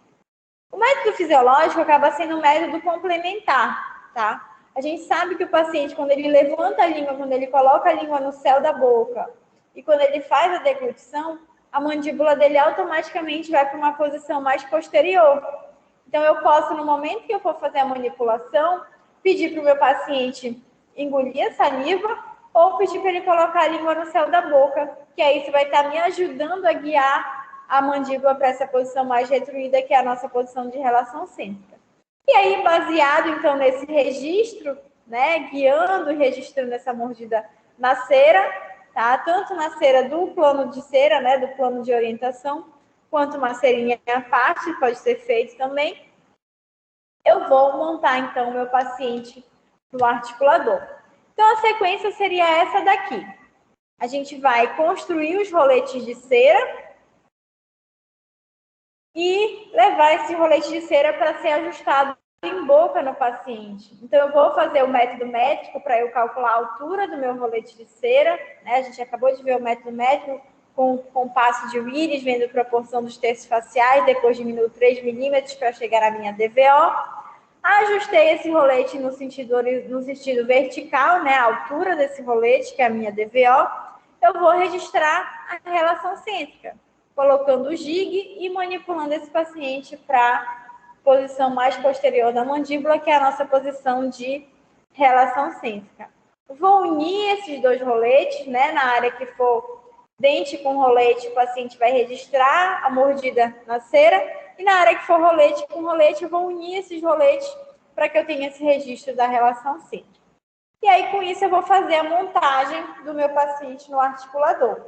O método fisiológico acaba sendo um método complementar, tá? A gente sabe que o paciente, quando ele levanta a língua, quando ele coloca a língua no céu da boca e quando ele faz a deglutição, a mandíbula dele automaticamente vai para uma posição mais posterior. Então, eu posso, no momento que eu for fazer a manipulação, pedir para o meu paciente engolir a saliva ou pedir para ele colocar a língua no céu da boca, que aí isso vai estar me ajudando a guiar a mandíbula para essa posição mais retruída, que é a nossa posição de relação cêntrica. E aí, baseado, então, nesse registro né, guiando e registrando essa mordida na cera, tá? Tanto na cera do plano de cera, né, do plano de orientação, quanto uma cerinha à parte, pode ser feito também. Eu vou montar, então, o meu paciente no articulador. Então, a sequência seria essa daqui. A gente vai construir os roletes de cera e levar esse rolete de cera para ser ajustado em boca no paciente. Então, eu vou fazer o método métrico para eu calcular a altura do meu rolete de cera, né? A gente acabou de ver o método métrico com compasso de Willis, vendo a proporção dos terços faciais, depois diminuo 3 milímetros para chegar à minha DVO. Ajustei esse rolete no sentido vertical, né? A altura desse rolete, que é a minha DVO. Eu vou registrar a relação cêntrica, colocando o jig e manipulando esse paciente para a posição mais posterior da mandíbula, que é a nossa posição de relação cêntrica. Vou unir esses dois roletes, né? Na área que for dente com rolete, o paciente vai registrar a mordida na cera, e na área que for rolete com rolete, eu vou unir esses roletes para que eu tenha esse registro da relação cêntrica. E aí, com isso, eu vou fazer a montagem do meu paciente no articulador.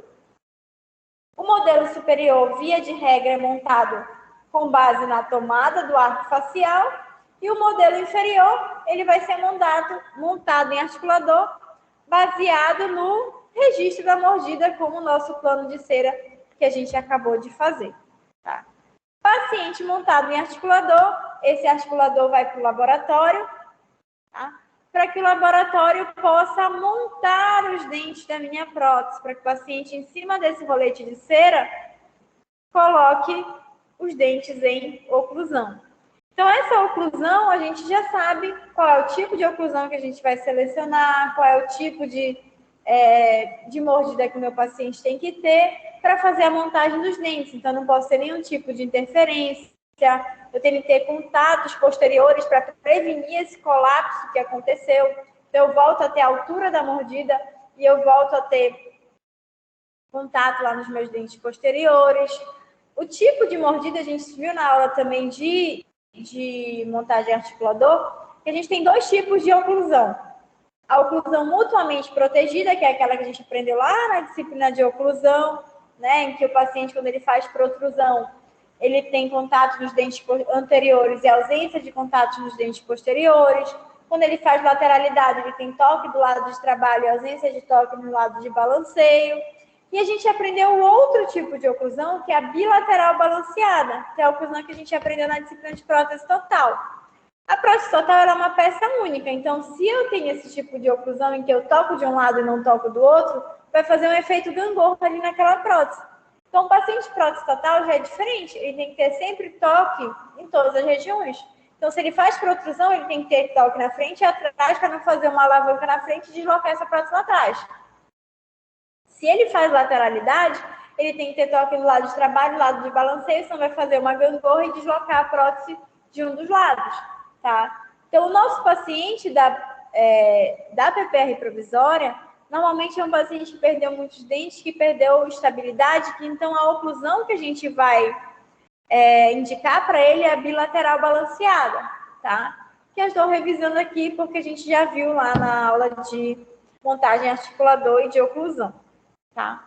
O modelo superior, via de regra, é montado com base na tomada do arco facial, e o modelo inferior, ele vai ser montado em articulador, baseado no registro da mordida, como o nosso plano de cera que a gente acabou de fazer. Tá? Paciente montado em articulador, esse articulador vai para o laboratório, tá? Para que o laboratório possa montar os dentes da minha prótese, para que o paciente, em cima desse rolete de cera, coloque os dentes em oclusão. Então, essa oclusão, a gente já sabe qual é o tipo de oclusão que a gente vai selecionar, qual é o tipo de mordida que o meu paciente tem que ter para fazer a montagem dos dentes. Então, não posso ter nenhum tipo de interferência, eu tenho que ter contatos posteriores para prevenir esse colapso que aconteceu. Então, eu volto a ter a altura da mordida e eu volto a ter contato lá nos meus dentes posteriores. O tipo de mordida, a gente viu na aula também de montagem articulador, que a gente tem dois tipos de oclusão. A oclusão mutuamente protegida, que é aquela que a gente aprendeu lá na disciplina de oclusão, né, em que o paciente, quando ele faz protrusão, ele tem contato nos dentes anteriores e ausência de contato nos dentes posteriores. Quando ele faz lateralidade, ele tem toque do lado de trabalho e ausência de toque no lado de balanceio. E a gente aprendeu outro tipo de oclusão, que é a bilateral balanceada, que é a oclusão que a gente aprendeu na disciplina de prótese total. A prótese total é uma peça única, então se eu tenho esse tipo de oclusão em que eu toco de um lado e não toco do outro, vai fazer um efeito gangorra ali naquela prótese. Então, o paciente de prótese total já é diferente, ele tem que ter sempre toque em todas as regiões. Então, se ele faz protrusão, ele tem que ter toque na frente e atrás para não fazer uma alavanca na frente e deslocar essa prótese lá atrás. Se ele faz lateralidade, ele tem que ter toque no lado de trabalho, no lado de balanceio, senão vai fazer uma gangorra e deslocar a prótese de um dos lados, tá? Então, o nosso paciente da PPR provisória, normalmente é um paciente que perdeu muitos dentes, que perdeu estabilidade, que então a oclusão que a gente vai indicar para ele é a bilateral balanceada, tá? Que eu estou revisando aqui porque a gente já viu lá na aula de montagem articulador e de oclusão, tá?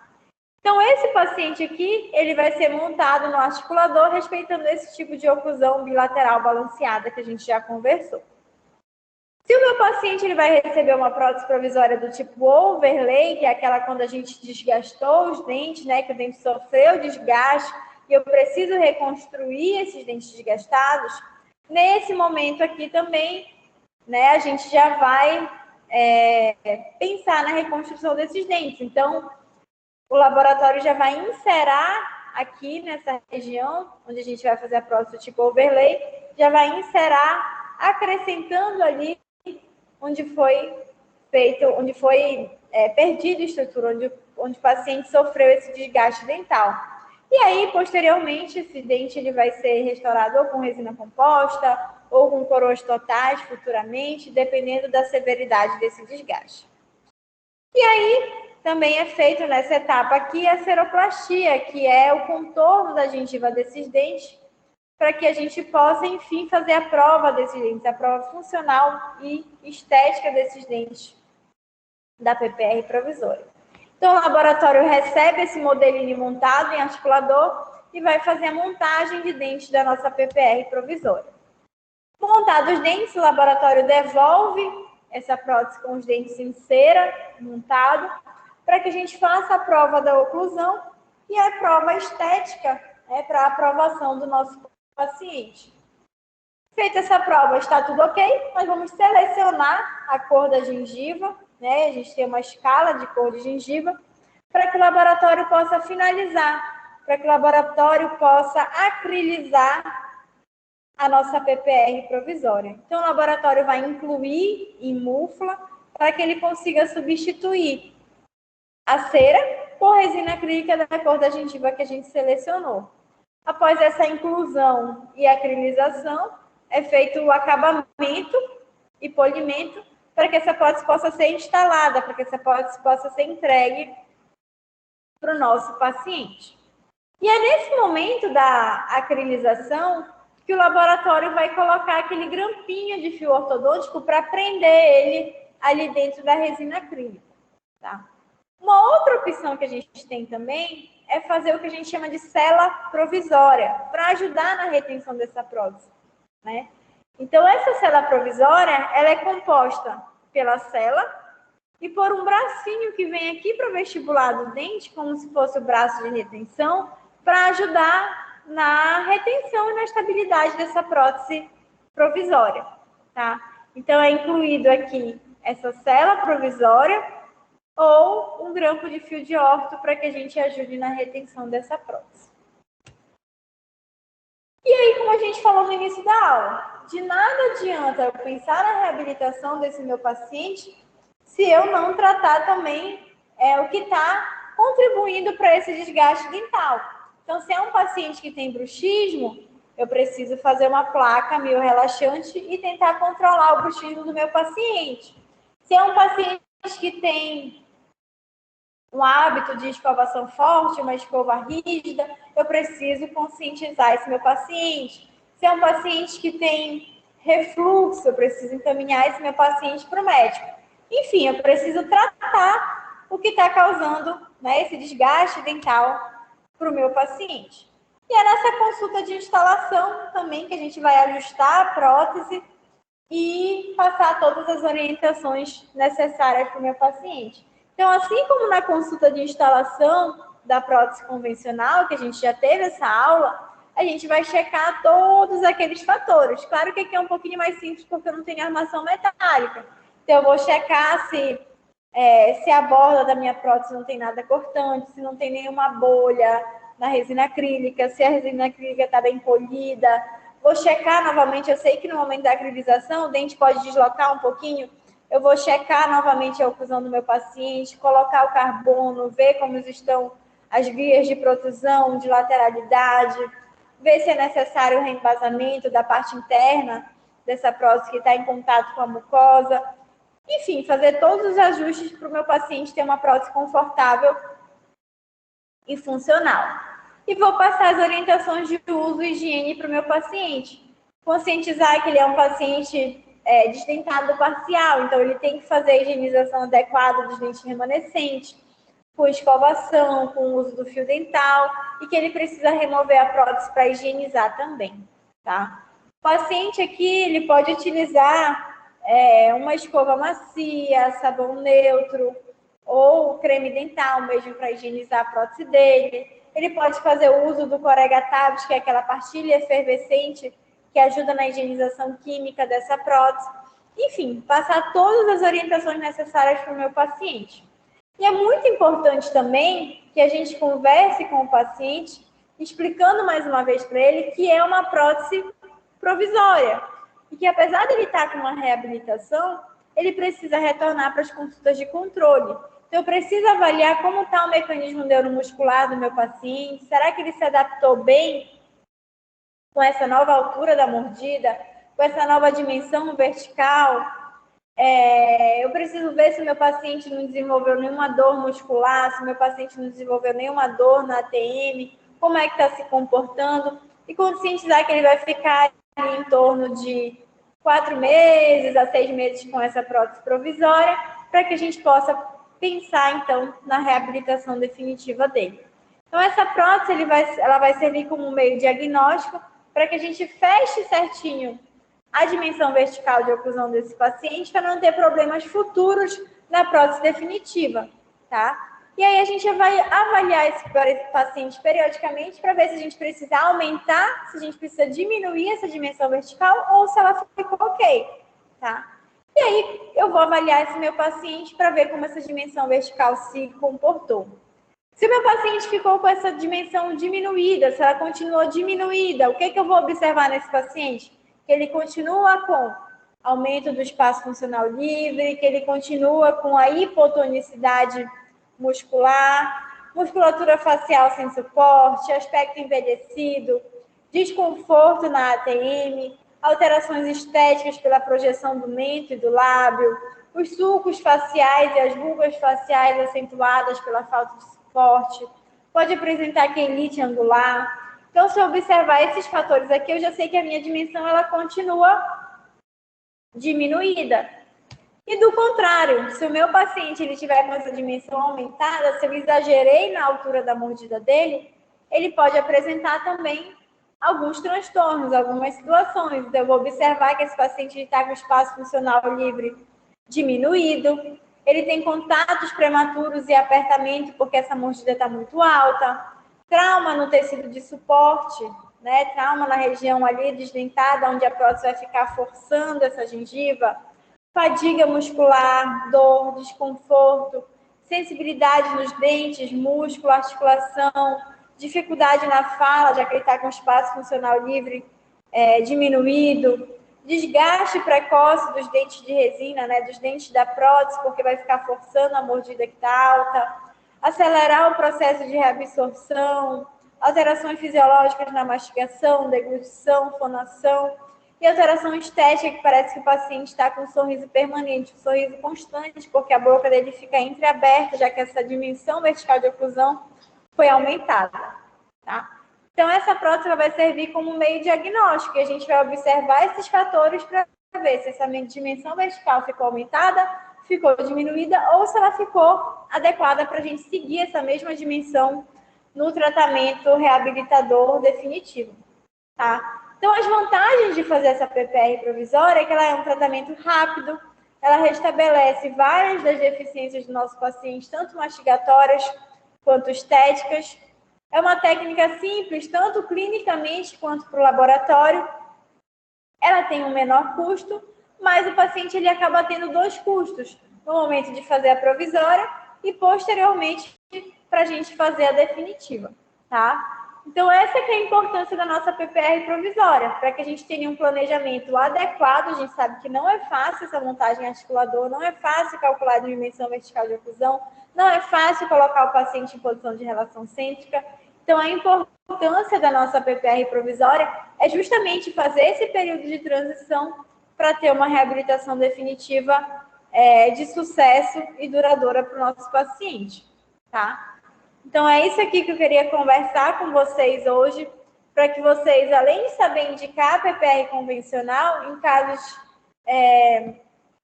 Então, esse paciente aqui, ele vai ser montado no articulador, respeitando esse tipo de oclusão bilateral balanceada que a gente já conversou. Se o meu paciente ele vai receber uma prótese provisória do tipo overlay, que é aquela quando a gente desgastou os dentes, né, que o dente sofreu desgaste e eu preciso reconstruir esses dentes desgastados, nesse momento aqui também, né, a gente já vai pensar na reconstrução desses dentes. Então, o laboratório já vai inserar aqui nessa região, onde a gente vai fazer a prótese do tipo overlay, já vai inserar acrescentando ali onde foi feito, onde foi perdido a estrutura, onde o paciente sofreu esse desgaste dental. E aí, posteriormente, esse dente ele vai ser restaurado ou com resina composta ou com coroas totais futuramente, dependendo da severidade desse desgaste. E aí, também é feito nessa etapa aqui a seroplastia, que é o contorno da gengiva desses dentes, para que a gente possa, enfim, fazer a prova desses dentes, a prova funcional e estética desses dentes da PPR provisória. Então, o laboratório recebe esse modelinho montado em articulador e vai fazer a montagem de dentes da nossa PPR provisória. Montados os dentes, o laboratório devolve essa prótese com os dentes em cera, montado, para que a gente faça a prova da oclusão e a prova estética, para a aprovação do nosso paciente. Feita essa prova, está tudo ok, nós vamos selecionar a cor da gengiva, a gente tem uma escala de cor de gengiva, para que o laboratório possa finalizar, para que o laboratório possa acrilizar a nossa PPR provisória. Então, o laboratório vai incluir em mufla para que ele consiga substituir a cera por resina acrílica da cor da gengiva que a gente selecionou. Após essa inclusão e acrilização, é feito o acabamento e polimento para que essa prótese possa ser instalada, para que essa prótese possa ser entregue para o nosso paciente. E é nesse momento da acrilização que o laboratório vai colocar aquele grampinho de fio ortodôntico para prender ele ali dentro da resina acrílica. Tá? Uma outra opção que a gente tem também é fazer o que a gente chama de cela provisória, para ajudar na retenção dessa prótese. Então, essa cela provisória, ela é composta pela cela e por um bracinho que vem aqui para o vestibular do dente, como se fosse o braço de retenção, para ajudar na retenção e na estabilidade dessa prótese provisória. Tá? Então, é incluído aqui essa cela provisória ou um grampo de fio de orto para que a gente ajude na retenção dessa prótese. E aí, como a gente falou no início da aula, de nada adianta eu pensar na reabilitação desse meu paciente se eu não tratar também o que está contribuindo para esse desgaste dental. Então, se é um paciente que tem bruxismo, eu preciso fazer uma placa miorrelaxante e tentar controlar o bruxismo do meu paciente. Se é um paciente que tem um hábito de escovação forte, uma escova rígida, eu preciso conscientizar esse meu paciente. Se é um paciente que tem refluxo, eu preciso encaminhar esse meu paciente para o médico. Enfim, eu preciso tratar o que está causando esse desgaste dental para o meu paciente. E é nessa consulta de instalação também que a gente vai ajustar a prótese e passar todas as orientações necessárias para o meu paciente. Então, assim como na consulta de instalação da prótese convencional, que a gente já teve essa aula, a gente vai checar todos aqueles fatores. Claro que aqui é um pouquinho mais simples porque eu não tenho armação metálica. Então, eu vou checar se a borda da minha prótese não tem nada cortante, se não tem nenhuma bolha na resina acrílica, se a resina acrílica está bem polida. Vou checar novamente, eu sei que no momento da acrilização o dente pode deslocar um pouquinho. Eu vou checar novamente a oclusão do meu paciente, colocar o carbono, ver como estão as vias de protusão, de lateralidade, ver se é necessário o reembasamento da parte interna dessa prótese que está em contato com a mucosa. Enfim, fazer todos os ajustes para o meu paciente ter uma prótese confortável e funcional. E vou passar as orientações de uso e higiene para o meu paciente. Conscientizar que ele é um paciente desdentado parcial, então ele tem que fazer a higienização adequada dos dentes remanescentes, com escovação, com o uso do fio dental, e que ele precisa remover a prótese para higienizar também, tá? O paciente aqui, ele pode utilizar uma escova macia, sabão neutro, ou creme dental mesmo para higienizar a prótese dele. Ele pode fazer o uso do Corega Tabs, que é aquela pastilha efervescente que ajuda na higienização química dessa prótese. Enfim, passar todas as orientações necessárias para o meu paciente. E é muito importante também que a gente converse com o paciente, explicando mais uma vez para ele que é uma prótese provisória. E que apesar de ele estar com uma reabilitação, ele precisa retornar para as consultas de controle. Então, eu preciso avaliar como está o mecanismo neuromuscular do meu paciente. Será que ele se adaptou bem com essa nova altura da mordida, com essa nova dimensão vertical? Eu preciso ver se o meu paciente não desenvolveu nenhuma dor muscular, se o meu paciente não desenvolveu nenhuma dor na ATM, como é que está se comportando. e conscientizar que ele vai ficar ali em torno de 4 meses a 6 meses com essa prótese provisória, para que a gente possa pensar, então, na reabilitação definitiva dele. Então, essa prótese ela vai servir como meio diagnóstico para que a gente feche certinho a dimensão vertical de oclusão desse paciente para não ter problemas futuros na prótese definitiva, tá? E aí a gente vai avaliar esse paciente periodicamente para ver se a gente precisa aumentar, se a gente precisa diminuir essa dimensão vertical ou se ela ficou ok, tá? E aí eu vou avaliar esse meu paciente para ver como essa dimensão vertical se comportou. Se o meu paciente ficou com essa dimensão diminuída, se ela continuou diminuída, o que eu vou observar nesse paciente? Que ele continua com aumento do espaço funcional livre, que ele continua com a hipotonicidade muscular, musculatura facial sem suporte, aspecto envelhecido, desconforto na ATM, alterações estéticas pela projeção do mento e do lábio, os sulcos faciais e as rugas faciais acentuadas pela falta de suporte, pode apresentar quelite angular. Então, se eu observar esses fatores aqui, eu já sei que a minha dimensão ela continua diminuída. E do contrário, se o meu paciente ele tiver com essa dimensão aumentada, se eu exagerei na altura da mordida dele, ele pode apresentar também alguns transtornos, algumas situações. Então, eu vou observar que esse paciente está com o espaço funcional livre diminuído, ele tem contatos prematuros e apertamento porque essa mordida está muito alta, trauma no tecido de suporte, né? Trauma na região ali desdentada, onde a prótese vai ficar forçando essa gengiva, fadiga muscular, dor, desconforto, sensibilidade nos dentes, músculo, articulação, dificuldade na fala, já que ele está com o espaço funcional livre diminuído, desgaste precoce dos dentes de resina, né, dos dentes da prótese, porque vai ficar forçando a mordida que está alta, acelerar o processo de reabsorção, alterações fisiológicas na mastigação, deglutição, fonação, e alteração estética, que parece que o paciente está com um sorriso permanente, um sorriso constante, porque a boca dele fica entreaberta, já que essa dimensão vertical de oclusão foi aumentada, tá? Então, essa prótese vai servir como meio diagnóstico, e a gente vai observar esses fatores para ver se essa dimensão vertical ficou aumentada, ficou diminuída, ou se ela ficou adequada para a gente seguir essa mesma dimensão no tratamento reabilitador definitivo, tá? Então, as vantagens de fazer essa PPR provisória é que ela é um tratamento rápido, ela restabelece várias das deficiências do nosso paciente, tanto mastigatórias quanto estéticas. É uma técnica simples, tanto clinicamente quanto para o laboratório. Ela tem um menor custo, mas o paciente ele acaba tendo 2 custos, no momento de fazer a provisória e posteriormente para a gente fazer a definitiva, tá? Então, essa que é a importância da nossa PPR provisória, para que a gente tenha um planejamento adequado. A gente sabe que não é fácil essa montagem articuladora, não é fácil calcular a dimensão vertical de oclusão, não é fácil colocar o paciente em posição de relação cêntrica. Então, a importância da nossa PPR provisória é justamente fazer esse período de transição para ter uma reabilitação definitiva de sucesso e duradoura para o nosso paciente, tá? Então, é isso aqui que eu queria conversar com vocês hoje, para que vocês, além de saber indicar a PPR convencional, em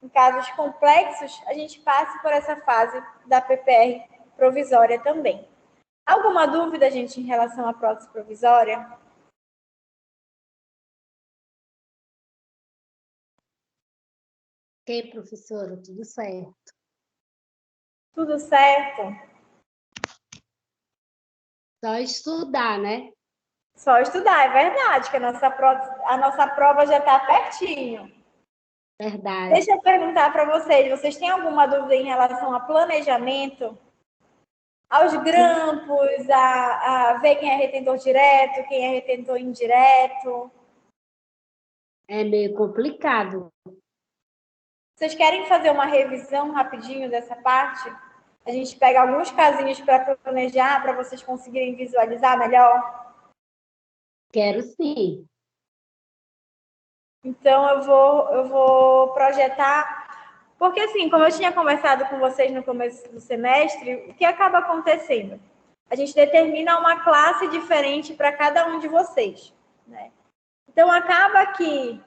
casos complexos, a gente passe por essa fase da PPR provisória também. Alguma dúvida, gente, em relação à prótese provisória? Ok, professora, tudo certo. Tudo certo? Só estudar, né? Só estudar, é verdade, que a nossa prova já está pertinho. Verdade. Deixa eu perguntar para vocês têm alguma dúvida em relação a planejamento? Aos grampos, a ver quem é retentor direto, quem é retentor indireto? É meio complicado. Vocês querem fazer uma revisão rapidinho dessa parte? A gente pega alguns casinhos para planejar, para vocês conseguirem visualizar melhor? Quero sim. Então, eu vou projetar, porque assim, como eu tinha conversado com vocês no começo do semestre, o que acaba acontecendo? A gente determina uma classe diferente para cada um de vocês. né? Então, acaba que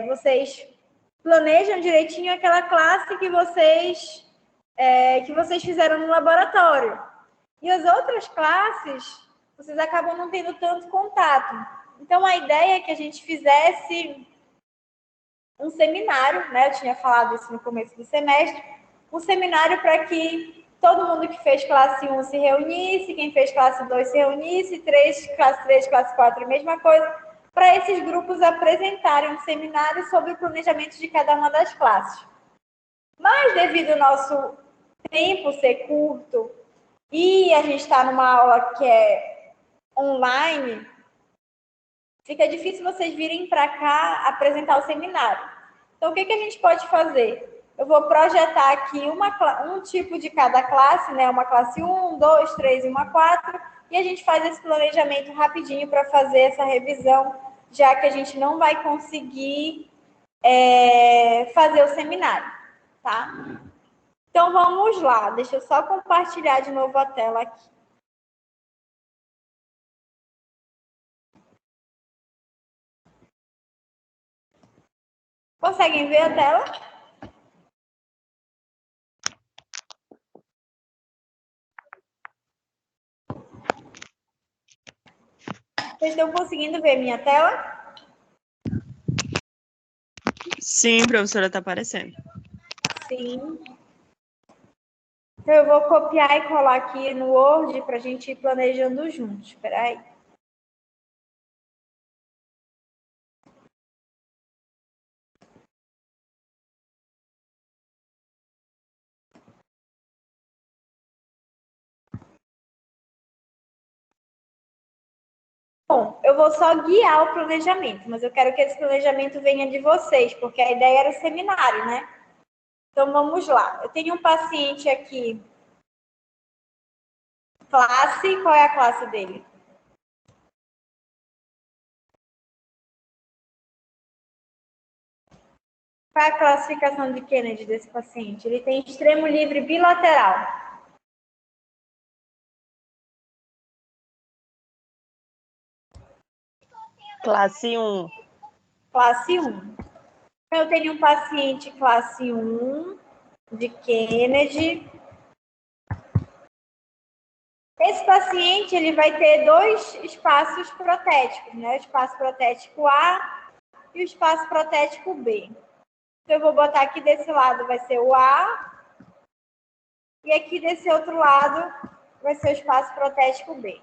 vocês planejam direitinho aquela classe que vocês fizeram no laboratório. E as outras classes, vocês acabam não tendo tanto contato. Então, a ideia é que a gente fizesse um seminário, né? Eu tinha falado isso no começo do semestre, um seminário para que todo mundo que fez classe 1 se reunisse, quem fez classe 2 se reunisse, classe 3, classe 4, a mesma coisa, para esses grupos apresentarem um seminário sobre o planejamento de cada uma das classes. Mas, devido ao nosso tempo ser curto e a gente está numa aula que é online, fica difícil vocês virem para cá apresentar o seminário. Então, o que a gente pode fazer? Eu vou projetar aqui um tipo de cada classe, né? Uma classe 1, 2, 3 e uma 4, e a gente faz esse planejamento rapidinho para fazer essa revisão, já que a gente não vai conseguir fazer o seminário, tá? Então, vamos lá. Deixa eu só compartilhar de novo a tela aqui. Conseguem ver a tela? Vocês estão conseguindo ver minha tela? Sim, professora, está aparecendo. Sim. Então, eu vou copiar e colar aqui no Word para a gente ir planejando juntos. Espera aí. Bom, eu vou só guiar o planejamento, mas eu quero que esse planejamento venha de vocês, porque a ideia era o seminário, né? Então, vamos lá. Eu tenho um paciente aqui, classe, qual é a classe dele? Qual é a classificação de Kennedy desse paciente? Ele tem extremo livre bilateral. Classe 1. Classe 1. Eu tenho um paciente classe 1 de Kennedy. Esse paciente ele vai ter dois espaços protéticos, né? O espaço protético A e o espaço protético B. Então, eu vou botar aqui desse lado vai ser o A e aqui desse outro lado vai ser o espaço protético B.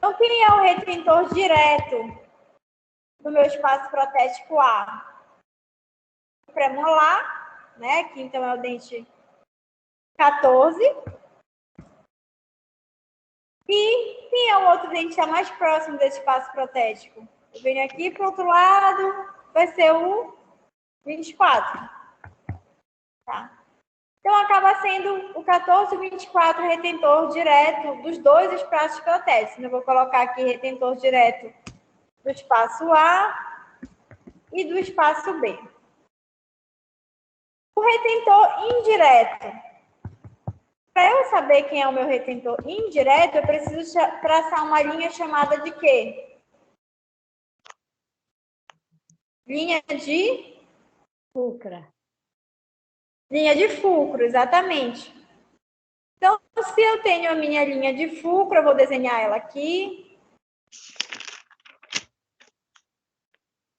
Então, quem é o retentor direto do meu espaço protético A? O premolar, né? Aqui então é o dente 14. E quem é o outro dente que está mais próximo desse espaço protético? Eu venho aqui para o outro lado, vai ser o 24. Tá? Então, acaba sendo o 14 e o 24 retentor direto dos dois espaços protéticos. Eu vou colocar aqui retentor direto do espaço A e do espaço B. O retentor indireto. Para eu saber quem é o meu retentor indireto, eu preciso traçar uma linha chamada de quê? Linha de Fulcro. Linha de fulcro, exatamente. Então, se eu tenho a minha linha de fulcro, eu vou desenhar ela aqui.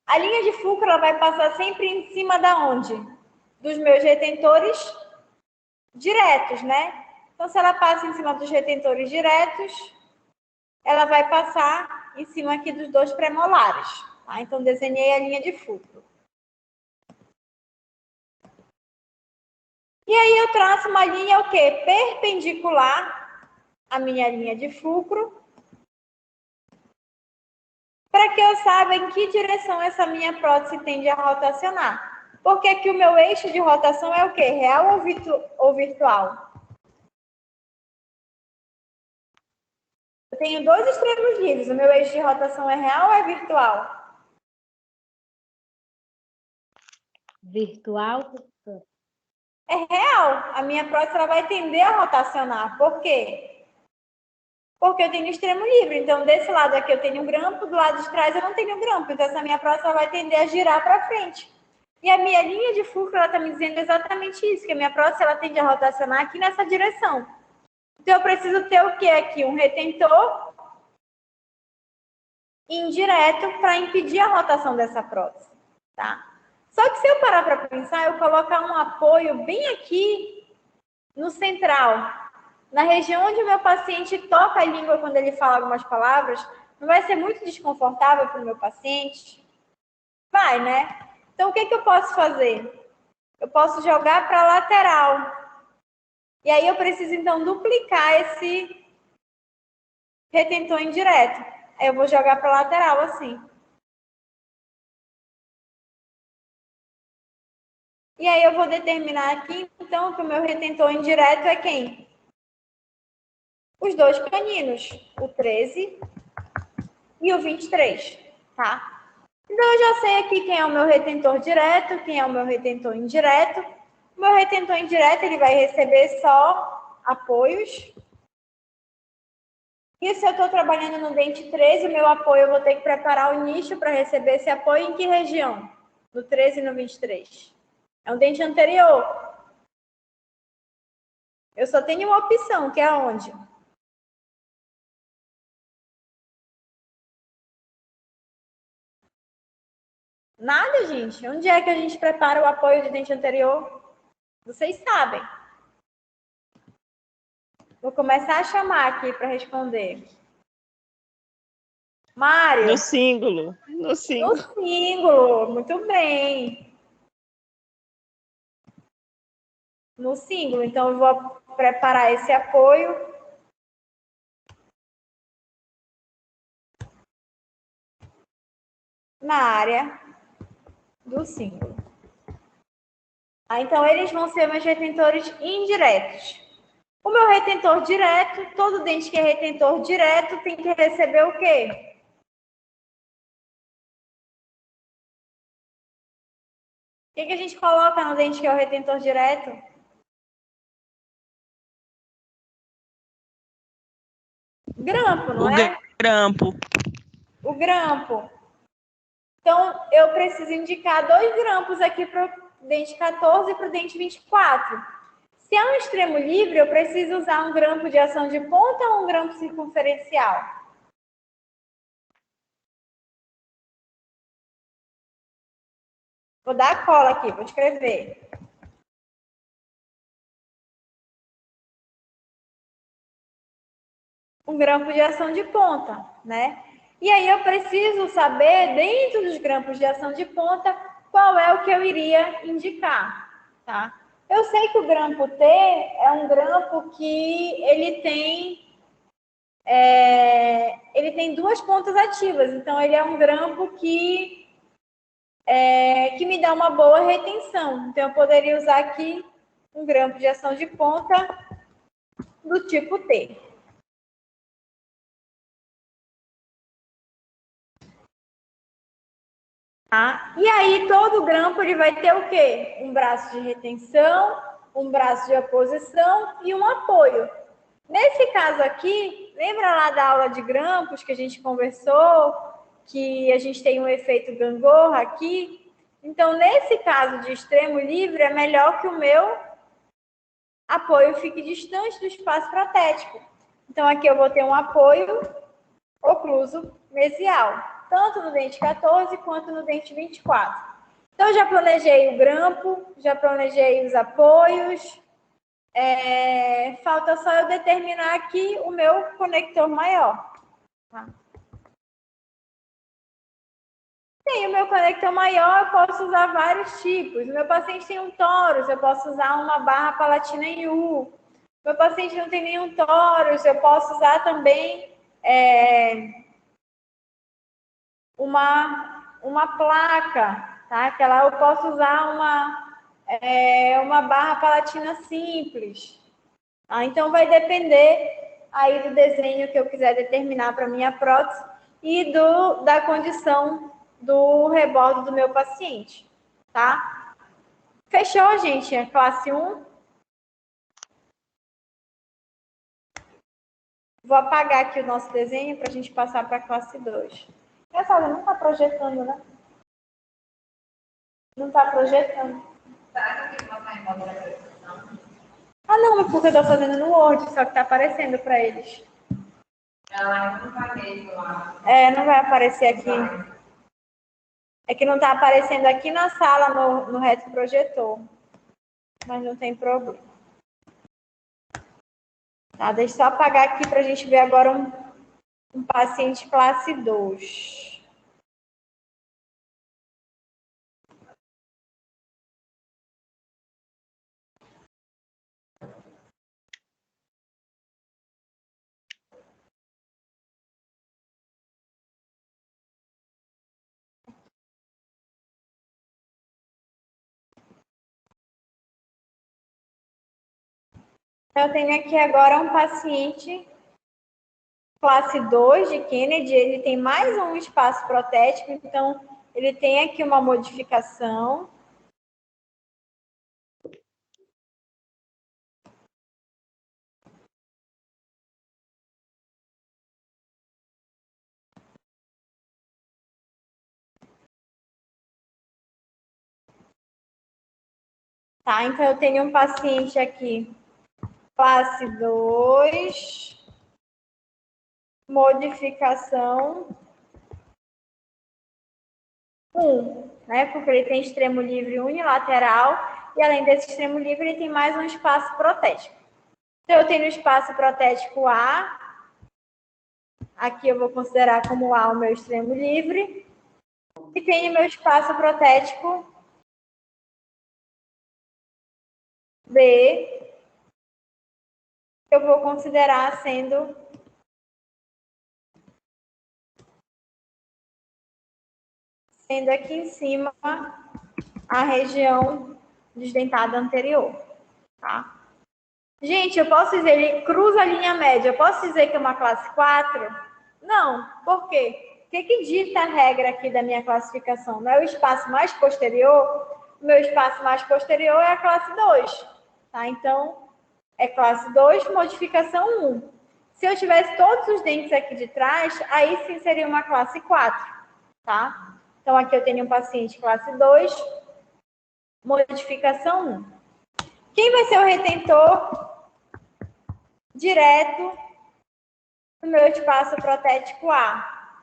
A linha de fulcro ela vai passar sempre em cima da onde? Dos meus retentores diretos, né? Então, se ela passa em cima dos retentores diretos, ela vai passar em cima aqui dos dois premolares. Tá? Então, desenhei a linha de fulcro. E aí, eu traço uma linha o quê? Perpendicular à minha linha de fulcro, para que eu saiba em que direção essa minha prótese tende a rotacionar. Porque aqui o meu eixo de rotação é o quê? Real ou virtual? Eu tenho dois extremos livres. O meu eixo de rotação é real ou é virtual? Virtual. É real. A minha prótese ela vai tender a rotacionar. Por quê? Porque eu tenho extremo livre. Então, desse lado aqui eu tenho um grampo, do lado de trás eu não tenho um grampo. Então, essa minha prótese ela vai tender a girar para frente. E a minha linha de Furca, ela está me dizendo exatamente isso, que a minha prótese ela tende a rotacionar aqui nessa direção. Então, eu preciso ter o que aqui? Um retentor indireto para impedir a rotação dessa prótese, tá? Só que se eu parar para pensar, eu colocar um apoio bem aqui no central, na região onde o meu paciente toca a língua quando ele fala algumas palavras, não vai ser muito desconfortável para o meu paciente? Vai, né? Então, o que eu posso fazer? Eu posso jogar para a lateral. E aí eu preciso, então, duplicar esse retentor indireto. Aí eu vou jogar para a lateral, assim. E aí eu vou determinar aqui, então, que o meu retentor indireto é quem? Os dois caninos, o 13 e o 23, tá? Então, eu já sei aqui quem é o meu retentor direto, quem é o meu retentor indireto. O meu retentor indireto, ele vai receber só apoios. E se eu estou trabalhando no dente 13, o meu apoio, eu vou ter que preparar o nicho para receber esse apoio em que região? No 13 e no 23. É um dente anterior. Eu só tenho uma opção, que é onde? Nada, gente. Onde é que a gente prepara o apoio de dente anterior? Vocês sabem. Vou começar a chamar aqui para responder. Mário. No símbolo. No símbolo. No símbolo. Muito bem. No símbolo. Então, eu vou preparar esse apoio. Na área do símbolo. Então, eles vão ser meus retentores indiretos. O meu retentor direto, todo dente que é retentor direto tem que receber o quê? O que a gente coloca no dente que é o retentor direto? Grampo, não é? O grampo. O grampo. Então, eu preciso indicar 2 grampos aqui para o dente 14 e para o dente 24. Se é um extremo livre, eu preciso usar um grampo de ação de ponta ou um grampo circunferencial? Vou dar a cola aqui, vou escrever. Um grampo de ação de ponta, né? E aí eu preciso saber, dentro dos grampos de ação de ponta, qual é o que eu iria indicar, tá? Eu sei que o grampo T é um grampo que ele tem 2 pontas ativas, então ele é um grampo que me dá uma boa retenção. Então eu poderia usar aqui um grampo de ação de ponta do tipo T. Tá? E aí, todo grampo ele vai ter o quê? Um braço de retenção, um braço de oposição e um apoio. Nesse caso aqui, lembra lá da aula de grampos que a gente conversou, que a gente tem um efeito gangorra aqui? Então, nesse caso de extremo livre, é melhor que o meu apoio fique distante do espaço protético. Então, aqui eu vou ter um apoio ocluso mesial, tanto no dente 14 quanto no dente 24. Então, eu já planejei o grampo, já planejei os apoios. Falta só eu determinar aqui o meu conector maior. Tá? Tem o meu conector maior, eu posso usar vários tipos. O meu paciente tem um torus, eu posso usar uma barra palatina em U. Meu paciente não tem nenhum torus, eu posso usar também uma placa, tá? Que lá eu posso usar uma barra palatina simples. Tá? Então, vai depender aí do desenho que eu quiser determinar para minha prótese e da condição do rebordo do meu paciente, tá? Fechou, gente? A classe 1. Vou apagar aqui o nosso desenho para a gente passar para a classe 2. Essa não está projetando, né? Não está projetando. Será que eu passar em modo de apresentação? Ah, não, é porque eu estou fazendo no Word, só que está aparecendo para eles. Ela não aparece lá. É, não vai aparecer aqui. É que não está aparecendo aqui na sala, no retroprojetor. Mas não tem problema. Tá, deixa eu só apagar aqui para a gente ver agora um paciente classe 2. Eu tenho aqui agora um paciente classe 2 de Kennedy, ele tem mais um espaço protético, então ele tem aqui uma modificação. Tá, então eu tenho um paciente aqui, classe 2, modificação 1, né? Porque ele tem extremo livre unilateral e além desse extremo livre ele tem mais um espaço protético. Então eu tenho o espaço protético A, aqui eu vou considerar como A o meu extremo livre, e tenho meu espaço protético B, eu vou considerar sendo aqui em cima a região desdentada anterior, tá? Gente, eu posso dizer, ele cruza a linha média, eu posso dizer que é uma classe 4? Não, por quê? O que dita a regra aqui da minha classificação? Não é o espaço mais posterior? O meu espaço mais posterior é a classe 2, tá? Então, é classe 2, modificação 1. Se eu tivesse todos os dentes aqui de trás, aí sim seria uma classe 4, tá? Então, aqui eu tenho um paciente classe 2, modificação 1. Quem vai ser o retentor direto no meu espaço protético A?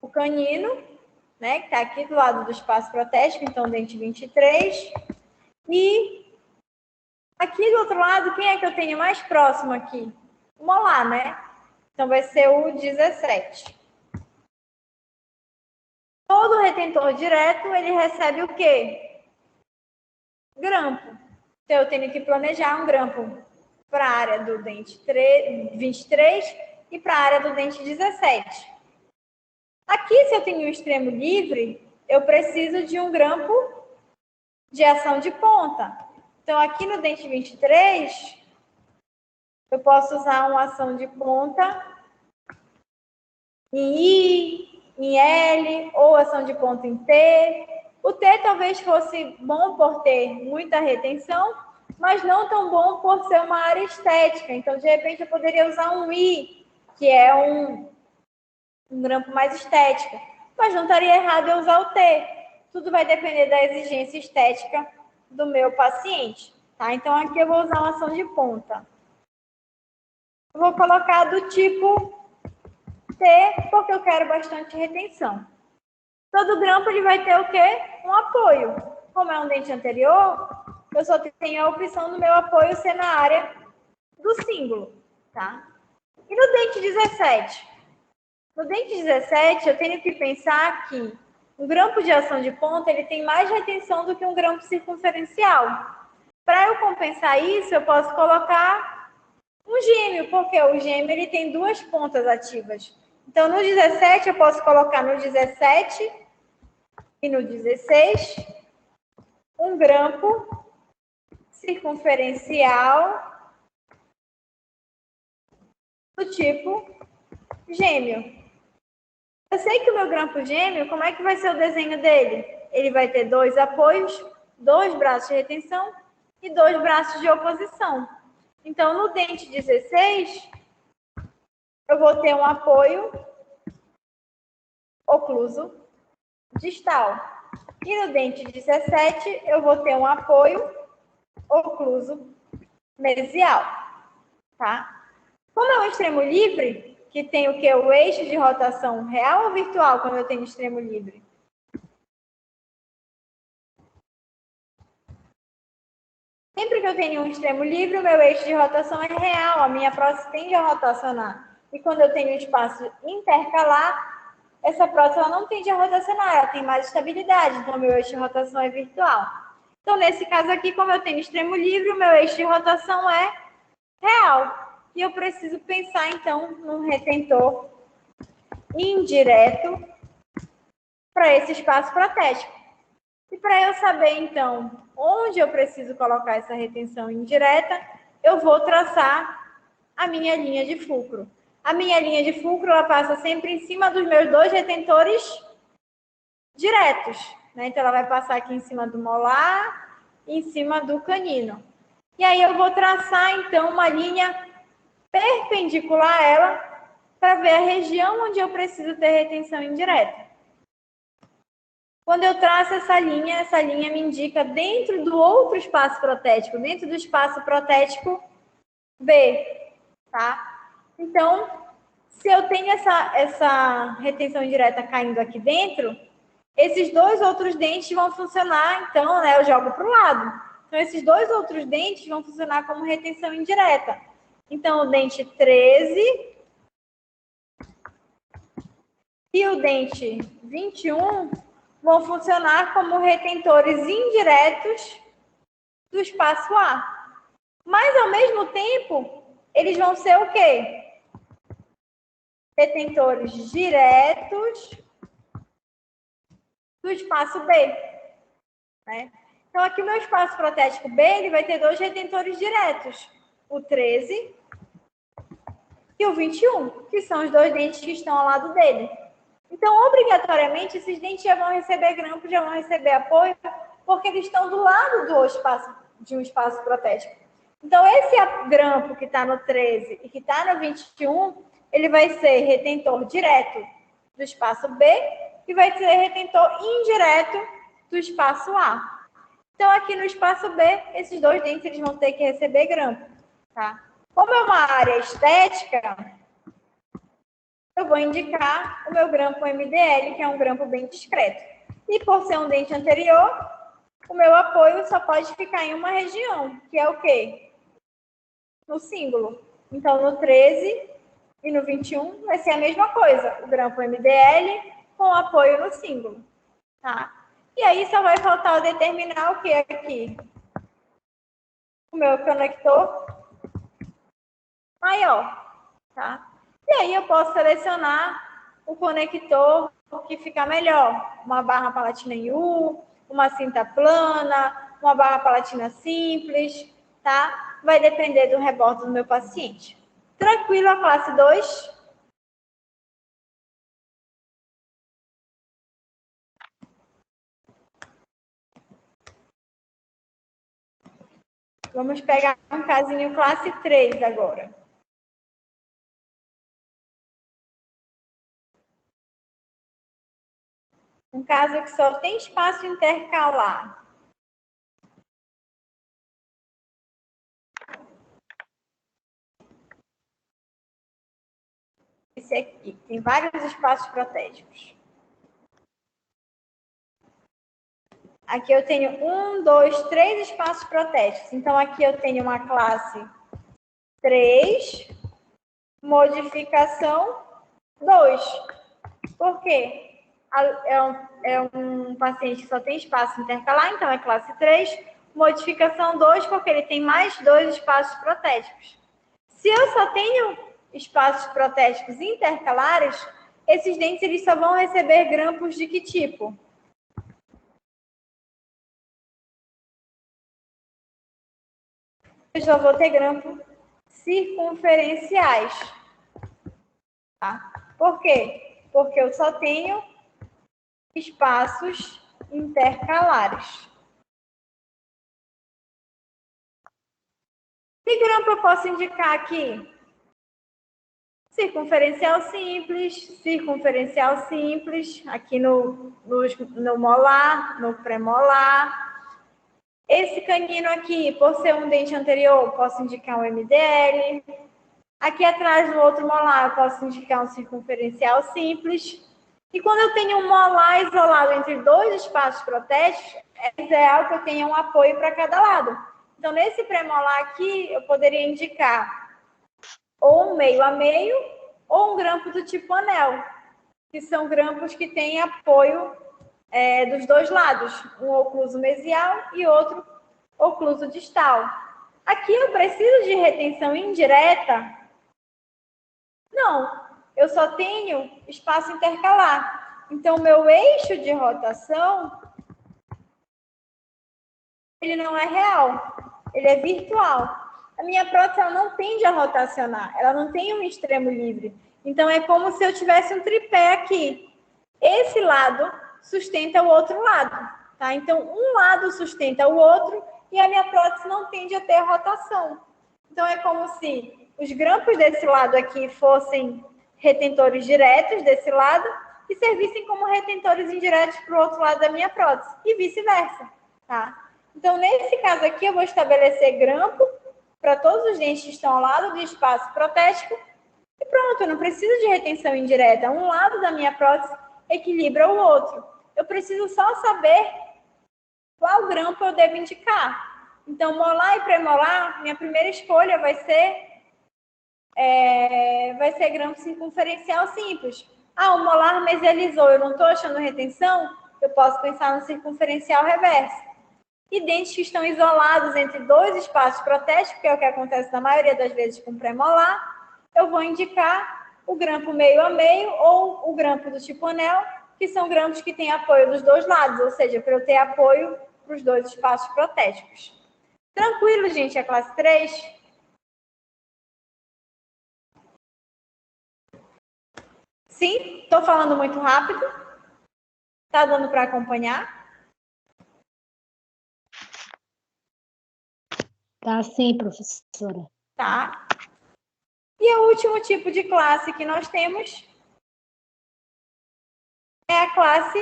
O canino, né, que está aqui do lado do espaço protético, então dente 23. E aqui do outro lado, quem é que eu tenho mais próximo aqui? O molar, né? Então vai ser o 17. Todo retentor direto, ele recebe o quê? Grampo. Então eu tenho que planejar um grampo para a área do dente 23 e para a área do dente 17. Aqui, se eu tenho um extremo livre, eu preciso de um grampo de ação de ponta. Então, aqui no dente 23, eu posso usar uma ação de ponta em I, em L, ou ação de ponta em T. O T talvez fosse bom por ter muita retenção, mas não tão bom por ser uma área estética. Então, de repente, eu poderia usar um I, que é um grampo mais estético. Mas não estaria errado eu usar o T. Tudo vai depender da exigência estética do meu paciente. Tá? Então, aqui eu vou usar uma ação de ponta. Eu vou colocar do tipo T, porque eu quero bastante retenção. Todo grampo ele vai ter o quê? Um apoio. Como é um dente anterior, eu só tenho a opção do meu apoio ser na área do símbolo. Tá? E no dente 17? No dente 17, eu tenho que pensar que um grampo de ação de ponta ele tem mais retenção do que um grampo circunferencial. Para eu compensar isso, eu posso colocar um gêmeo, porque o gêmeo ele tem duas pontas ativas. Então, no 17, eu posso colocar no 17 e no 16 um grampo circunferencial do tipo gêmeo. Eu sei que o meu grampo gêmeo, como é que vai ser o desenho dele? Ele vai ter dois apoios, dois braços de retenção e dois braços de oposição. Então, no dente 16, eu vou ter um apoio ocluso distal. E no dente 17, eu vou ter um apoio ocluso mesial, tá? Como é um extremo livre, que tem o quê? O eixo de rotação real ou virtual quando eu tenho extremo livre? Sempre que eu tenho um extremo livre, o meu eixo de rotação é real, a minha prótese tende a rotacionar. E quando eu tenho um espaço intercalar, essa prótese ela não tende a rotacionar, ela tem mais estabilidade, então o meu eixo de rotação é virtual. Então, nesse caso aqui, como eu tenho extremo livre, o meu eixo de rotação é real. E eu preciso pensar, então, num retentor indireto para esse espaço protético. E para eu saber, então, onde eu preciso colocar essa retenção indireta, eu vou traçar a minha linha de fulcro. A minha linha de fulcro, ela passa sempre em cima dos meus dois retentores diretos, né? Então, ela vai passar aqui em cima do molar e em cima do canino. E aí, eu vou traçar, então, uma linha perpendicular a ela para ver a região onde eu preciso ter retenção indireta. Quando eu traço essa linha me indica dentro do outro espaço protético, dentro do espaço protético B, tá? Então, se eu tenho essa retenção indireta caindo aqui dentro, esses dois outros dentes vão funcionar, então, né, eu jogo para o lado. Então, esses dois outros dentes vão funcionar como retenção indireta. Então, o dente 13 e o dente 21 vão funcionar como retentores indiretos do espaço A. Mas, ao mesmo tempo, eles vão ser o quê? Retentores diretos do espaço B. Né? Então, aqui o meu espaço protético B ele vai ter dois retentores diretos. O 13 e o 21, que são os dois dentes que estão ao lado dele. Então, obrigatoriamente, esses dentes já vão receber grampo, já vão receber apoio, porque eles estão do lado de um espaço protético. Então, esse grampo que está no 13 e que está no 21, ele vai ser retentor direto do espaço B e vai ser retentor indireto do espaço A. Então, aqui no espaço B, esses dois dentes eles vão ter que receber grampo. Tá? Como é uma área estética, eu vou indicar o meu grampo MDL, que é um grampo bem discreto. E por ser um dente anterior, o meu apoio só pode ficar em uma região, que é o quê? No símbolo. Então, no 13 e no 21 vai ser a mesma coisa, o grampo MDL com apoio no símbolo. Tá? E aí só vai faltar eu determinar o que aqui? O meu conector maior. Tá? E aí eu posso selecionar o conector que fica melhor. Uma barra palatina em U, uma cinta plana, uma barra palatina simples, tá? Vai depender do rebordo do meu paciente. Tranquilo a classe 2? Vamos pegar um casinho classe 3 agora. Um caso que só tem espaço intercalar. Esse aqui tem vários espaços protéticos. Aqui eu tenho 1, 2, 3 espaços protéticos. Então, aqui eu tenho uma classe 3, modificação 2. Por quê? É um paciente que só tem espaço intercalar, então é classe 3. Modificação 2, porque ele tem mais 2 espaços protéticos. Se eu só tenho espaços protéticos intercalares, esses dentes eles só vão receber grampos de que tipo? Eu só vou ter grampos circunferenciais. Tá? Por quê? Porque eu só tenho espaços intercalares. Que grampo eu posso indicar aqui? circunferencial simples, aqui no molar, no premolar. Esse canino aqui, por ser um dente anterior, posso indicar um MDL. Aqui atrás do outro molar, eu posso indicar um circunferencial simples. E quando eu tenho um molar isolado entre dois espaços protéticos, é ideal que eu tenha um apoio para cada lado. Então, nesse premolar aqui, eu poderia indicar ou um meio a meio, ou um grampo do tipo anel, que são grampos que têm apoio dos dois lados, um ocluso mesial e outro ocluso distal. Aqui eu preciso de retenção indireta? Não, eu só tenho espaço intercalar. Então, o meu eixo de rotação, ele não é real, ele é virtual. A minha prótese ela não tende a rotacionar, ela não tem um extremo livre. Então, é como se eu tivesse um tripé aqui. Esse lado sustenta o outro lado, tá? Então, um lado sustenta o outro e a minha prótese não tende a ter rotação. Então, é como se os grampos desse lado aqui fossem retentores diretos desse lado e servissem como retentores indiretos para o outro lado da minha prótese e vice-versa, tá? Então, nesse caso aqui, eu vou estabelecer grampo para todos os dentes que estão ao lado do espaço protético e pronto, eu não preciso de retenção indireta. Um lado da minha prótese equilibra o outro. Eu preciso só saber qual grampo eu devo indicar. Então, molar e premolar, minha primeira escolha vai ser grampo circunferencial simples. Ah, o molar mesializou, eu não estou achando retenção, eu posso pensar no circunferencial reverso. E dentes que estão isolados entre dois espaços protéticos, que é o que acontece na maioria das vezes com premolar, eu vou indicar o grampo meio a meio ou o grampo do tipo anel, que são grampos que têm apoio dos dois lados, ou seja, para eu ter apoio para os dois espaços protéticos. Tranquilo, gente, a classe 3? Sim? Estou falando muito rápido? Está dando para acompanhar? Tá sim, professora. Tá. E o último tipo de classe que nós temos é a classe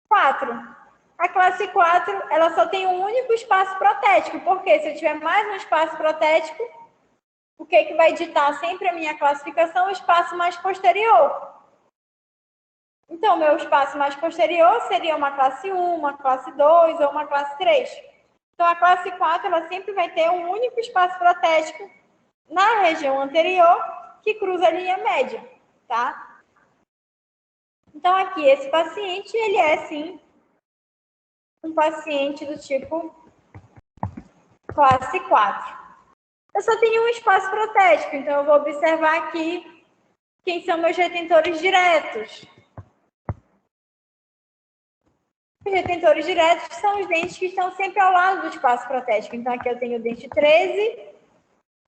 4. A classe 4, ela só tem um único espaço protético, porque se eu tiver mais um espaço protético, o que vai ditar sempre a minha classificação? O espaço mais posterior. Então, meu espaço mais posterior seria uma classe 1, uma classe 2 ou uma classe 3. Então, a classe 4, ela sempre vai ter um único espaço protético na região anterior que cruza a linha média, tá? Então, aqui, esse paciente, ele é, sim, um paciente do tipo classe 4. Eu só tenho um espaço protético, então eu vou observar aqui quem são meus retentores diretos. Os retentores diretos são os dentes que estão sempre ao lado do espaço protético. Então, aqui eu tenho o dente 13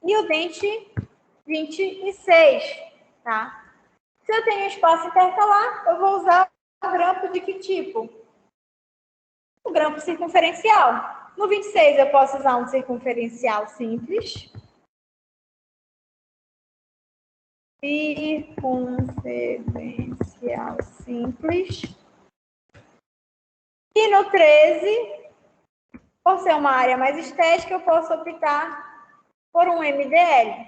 e o dente 26, tá? Se eu tenho espaço intercalar, eu vou usar o grampo de que tipo? O grampo circunferencial. No 26, eu posso usar um circunferencial simples. Circunferencial simples. E no 13, por ser uma área mais estética, eu posso optar por um MDL,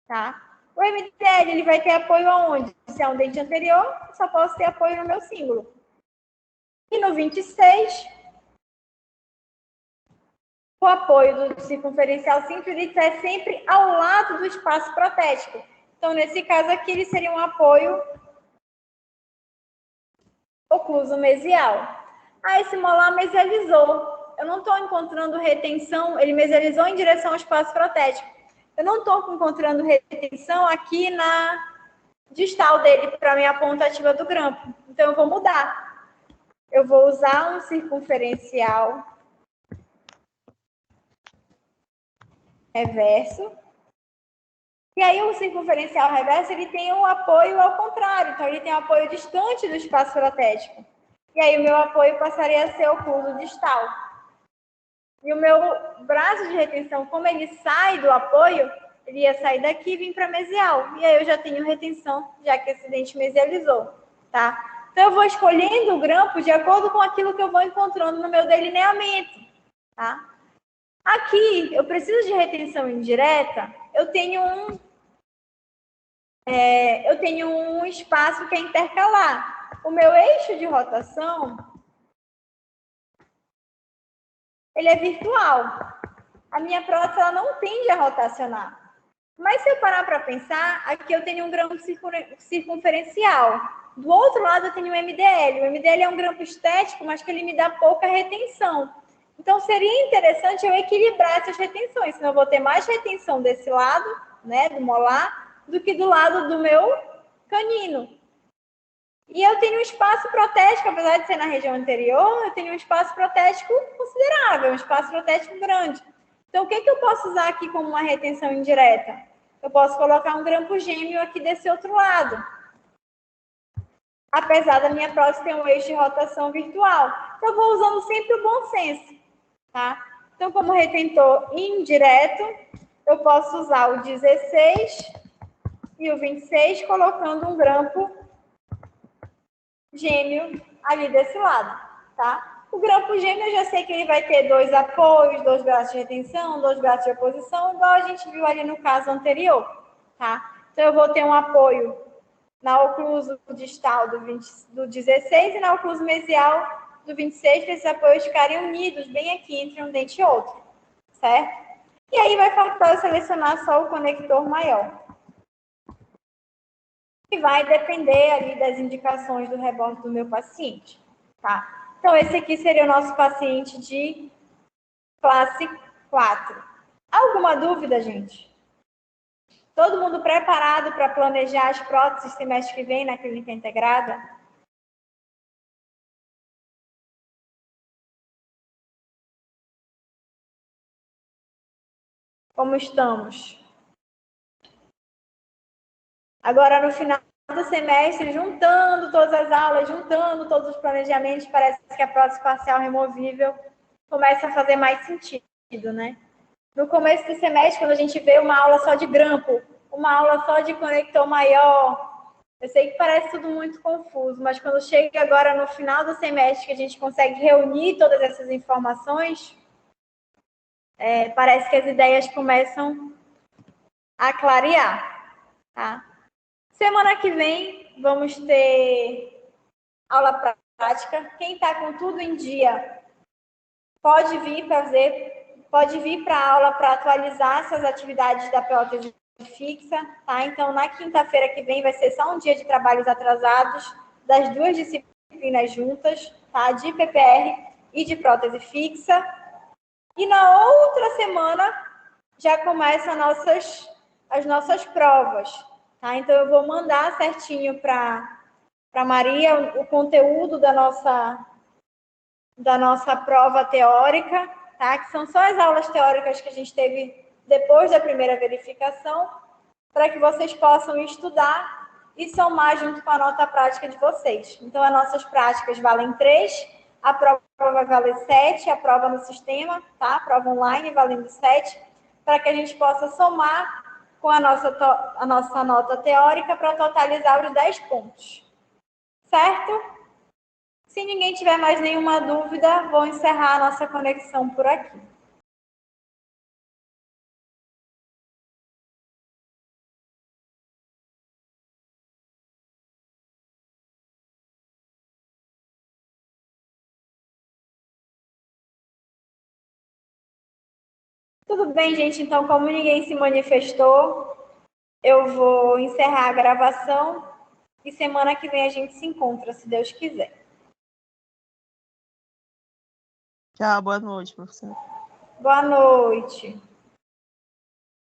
tá? O MDL, ele vai ter apoio aonde? Se é um dente anterior, eu só posso ter apoio no meu símbolo. E no 26, o apoio do circunferencial simples, ele está sempre ao lado do espaço protético. Então, nesse caso aqui, ele seria um apoio ocluso mesial. Ah, esse molar mesializou. Eu não estou encontrando retenção, ele mesializou em direção ao espaço protético. Eu não estou encontrando retenção aqui na distal dele para a minha ponta ativa do grampo. Então, eu vou mudar. Eu vou usar um circunferencial reverso. E aí, o circunferencial reverso, ele tem um apoio ao contrário. Então, ele tem um apoio distante do espaço protético. E aí, o meu apoio passaria a ser ocluso distal. E o meu braço de retenção, como ele sai do apoio, Ele ia sair daqui e vir para mesial. E aí eu já tenho retenção, já que esse dente mesializou, tá? Então, eu vou escolhendo o grampo de acordo com aquilo que eu vou encontrando no meu delineamento, tá? Aqui, eu preciso de retenção indireta, eu tenho um espaço que é intercalar. O meu eixo de rotação, ele é virtual. A minha prótese ela não tende a rotacionar. Mas se eu parar para pensar, aqui eu tenho um grampo circunferencial. Do outro lado eu tenho o MDL. O MDL é um grampo estético, mas que ele me dá pouca retenção. Então seria interessante eu equilibrar essas retenções, senão eu vou ter mais retenção desse lado, né, do molar, do que do lado do meu canino. E eu tenho um espaço protético, apesar de ser na região anterior, eu tenho um espaço protético considerável, um espaço protético grande. Então, o que eu posso usar aqui como uma retenção indireta? Eu posso colocar um grampo gêmeo aqui desse outro lado. Apesar da minha prótese ter um eixo de rotação virtual. Então, eu vou usando sempre o bom senso, tá? Então, como retentor indireto, eu posso usar o 16 e o 26, colocando um grampo gêmeo ali desse lado, tá? O grampo gêmeo, eu já sei que ele vai ter 2 apoios, 2 braços de retenção, 2 braços de oposição, igual a gente viu ali no caso anterior, tá? Então, eu vou ter um apoio na ocluso distal do 16 e na ocluso mesial do 26, para esses apoios ficarem unidos bem aqui entre um dente e outro, certo? E aí vai faltar eu selecionar só o conector maior. E vai depender ali das indicações do rebordo do meu paciente, tá? Então, esse aqui seria o nosso paciente de classe 4. Alguma dúvida, gente? Todo mundo preparado para planejar as próteses semestre que vem na clínica integrada? Como estamos? Agora, no final do semestre, juntando todas as aulas, juntando todos os planejamentos, parece que a prótese parcial removível começa a fazer mais sentido, né? No começo do semestre, quando a gente vê uma aula só de grampo, uma aula só de conector maior, eu sei que parece tudo muito confuso, mas quando chega agora no final do semestre, que a gente consegue reunir todas essas informações, parece que as ideias começam a clarear, tá? Semana que vem, vamos ter aula prática. Quem está com tudo em dia, pode vir para a aula para atualizar suas atividades da prótese fixa, tá? Então, na quinta-feira que vem vai ser só um dia de trabalhos atrasados das 2 disciplinas juntas, tá? De PPR e de prótese fixa. E na outra semana já começam as nossas provas, tá? Então, eu vou mandar certinho para Maria o conteúdo da nossa prova teórica, tá? Que são só as aulas teóricas que a gente teve depois da primeira verificação, para que vocês possam estudar e somar junto com a nota prática de vocês. Então, as nossas práticas valem 3, a prova vai valer 7, a prova no sistema, tá? A prova online valendo 7, para que a gente possa somar com a nossa nota teórica para totalizar os 10 pontos. Certo? Se ninguém tiver mais nenhuma dúvida, vou encerrar a nossa conexão por aqui. Tudo bem, gente? Então, como ninguém se manifestou, eu vou encerrar a gravação e semana que vem a gente se encontra, se Deus quiser. Tchau, boa noite, professor. Boa noite.